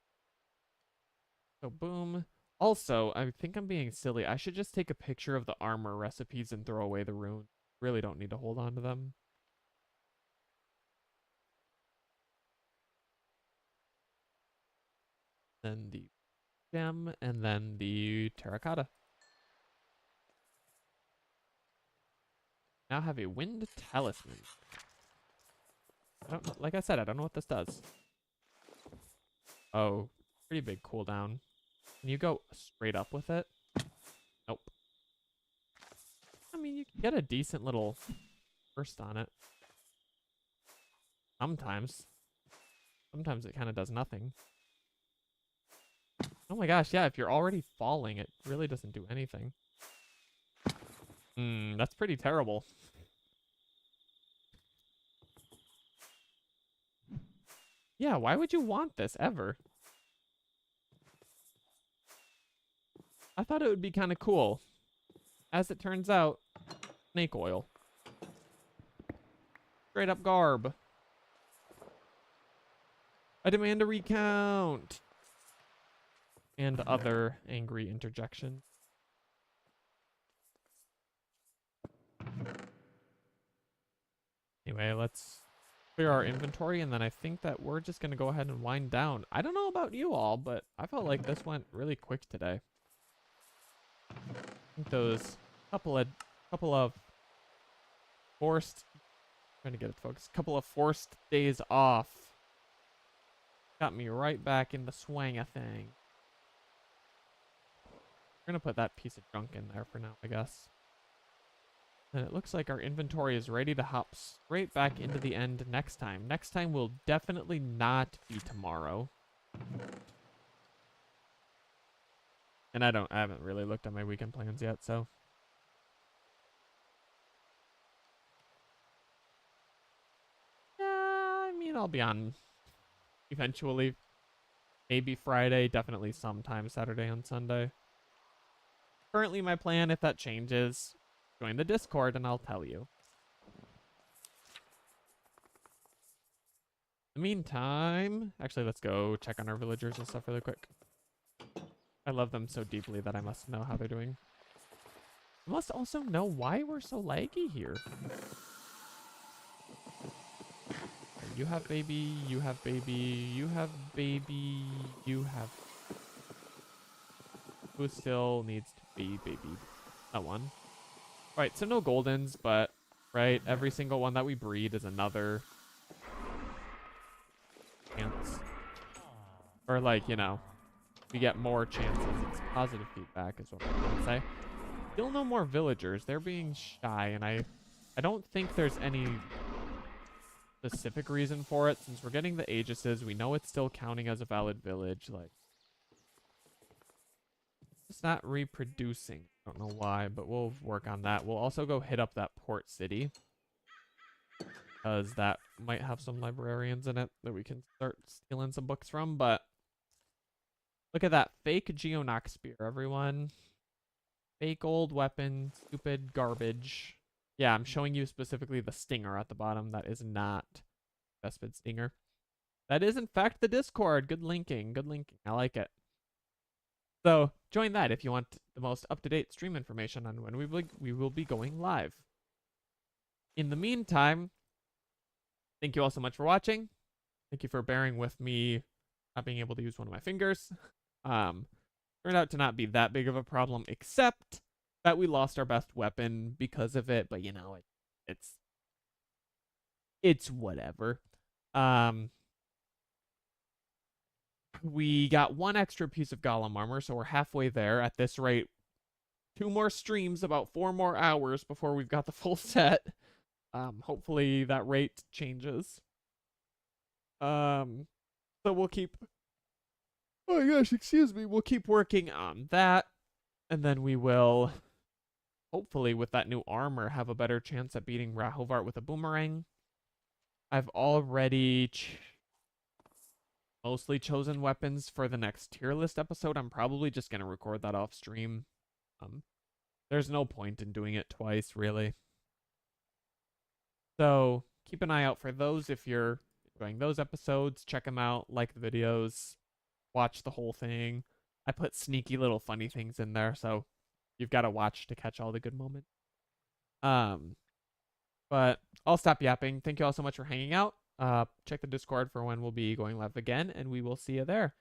So boom. Also, I think I'm being silly. I should just take a picture of the armor recipes and throw away the runes. Really don't need to hold on to them. Then the gem, and then the terracotta. Now have a wind talisman. I don't know, like I said, I don't know what this does. Oh, pretty big cooldown. Can you go straight up with it? Nope. I mean, you can get a decent little burst on it. Sometimes. Sometimes it kind of does nothing. Oh my gosh, yeah, if you're already falling, it really doesn't do anything. That's pretty terrible. Yeah, why would you want this ever? I thought it would be kind of cool. As it turns out, snake oil. Straight up garb. I demand a recount. And other angry interjections. Anyway, let's clear our inventory, and then I think that we're just going to go ahead and wind down. I don't know about you all, but I felt like this went really quick today. I think those couple of forced, trying to get it focused, couple of forced days off got me right back in the swing of thing. We're going to put that piece of junk in there for now, I guess. And it looks like our inventory is ready to hop straight back into the end next time. Next time will definitely not be tomorrow. And I haven't really looked at my weekend plans yet, so mean, I'll be on eventually. Maybe Friday, definitely sometime Saturday and Sunday. Currently, my plan, if that changes, join the Discord and I'll tell you. In the meantime, actually, let's go check on our villagers and stuff really quick. I love them so deeply that I must know how they're doing. I must also know why we're so laggy here. You have baby, you have baby, you have baby, you have... Who still needs to be baby? That one. Right, so no goldens, but, right, every single one that we breed is another chance. Or like, you know, we get more chances. It's positive feedback is what I'm going to say. Still no more villagers. They're being shy, and I don't think there's any specific reason for it. Since we're getting the Aegises, we know it's still counting as a valid village. Like, it's not reproducing. I don't know why, but we'll work on that. We'll also go hit up that port city, because that might have some librarians in it that we can start stealing some books from. But look at that fake Geonox spear, everyone. Fake old weapon, stupid garbage. Yeah, I'm showing you specifically the stinger at the bottom. That is not Vespid stinger. That is, in fact, the Discord. Good linking. Good linking. I like it. So join that if you want the most up-to-date stream information on when we will be going live. In the meantime, thank you all so much for watching. Thank you for bearing with me not being able to use one of my fingers. Turned out to not be that big of a problem, except that we lost our best weapon because of it. But you know, it's whatever. We got one extra piece of Golem Armor, so we're halfway there. At this rate, 2 more streams, about 4 more hours before we've got the full set. Hopefully that rate changes. So we'll keep... Oh my gosh, excuse me. We'll keep working on that. And then we will, hopefully with that new armor, have a better chance at beating Rahovart with a boomerang. I've already mostly chosen weapons for the next tier list episode. I'm probably just going to record that off stream. There's no point in doing it twice, really. So keep an eye out for those if you're enjoying those episodes. Check them out, like the videos, watch the whole thing. I put sneaky little funny things in there, so you've got to watch to catch all the good moments. But I'll stop yapping. Thank you all so much for hanging out. Check the Discord for when we'll be going live again, and we will see you there.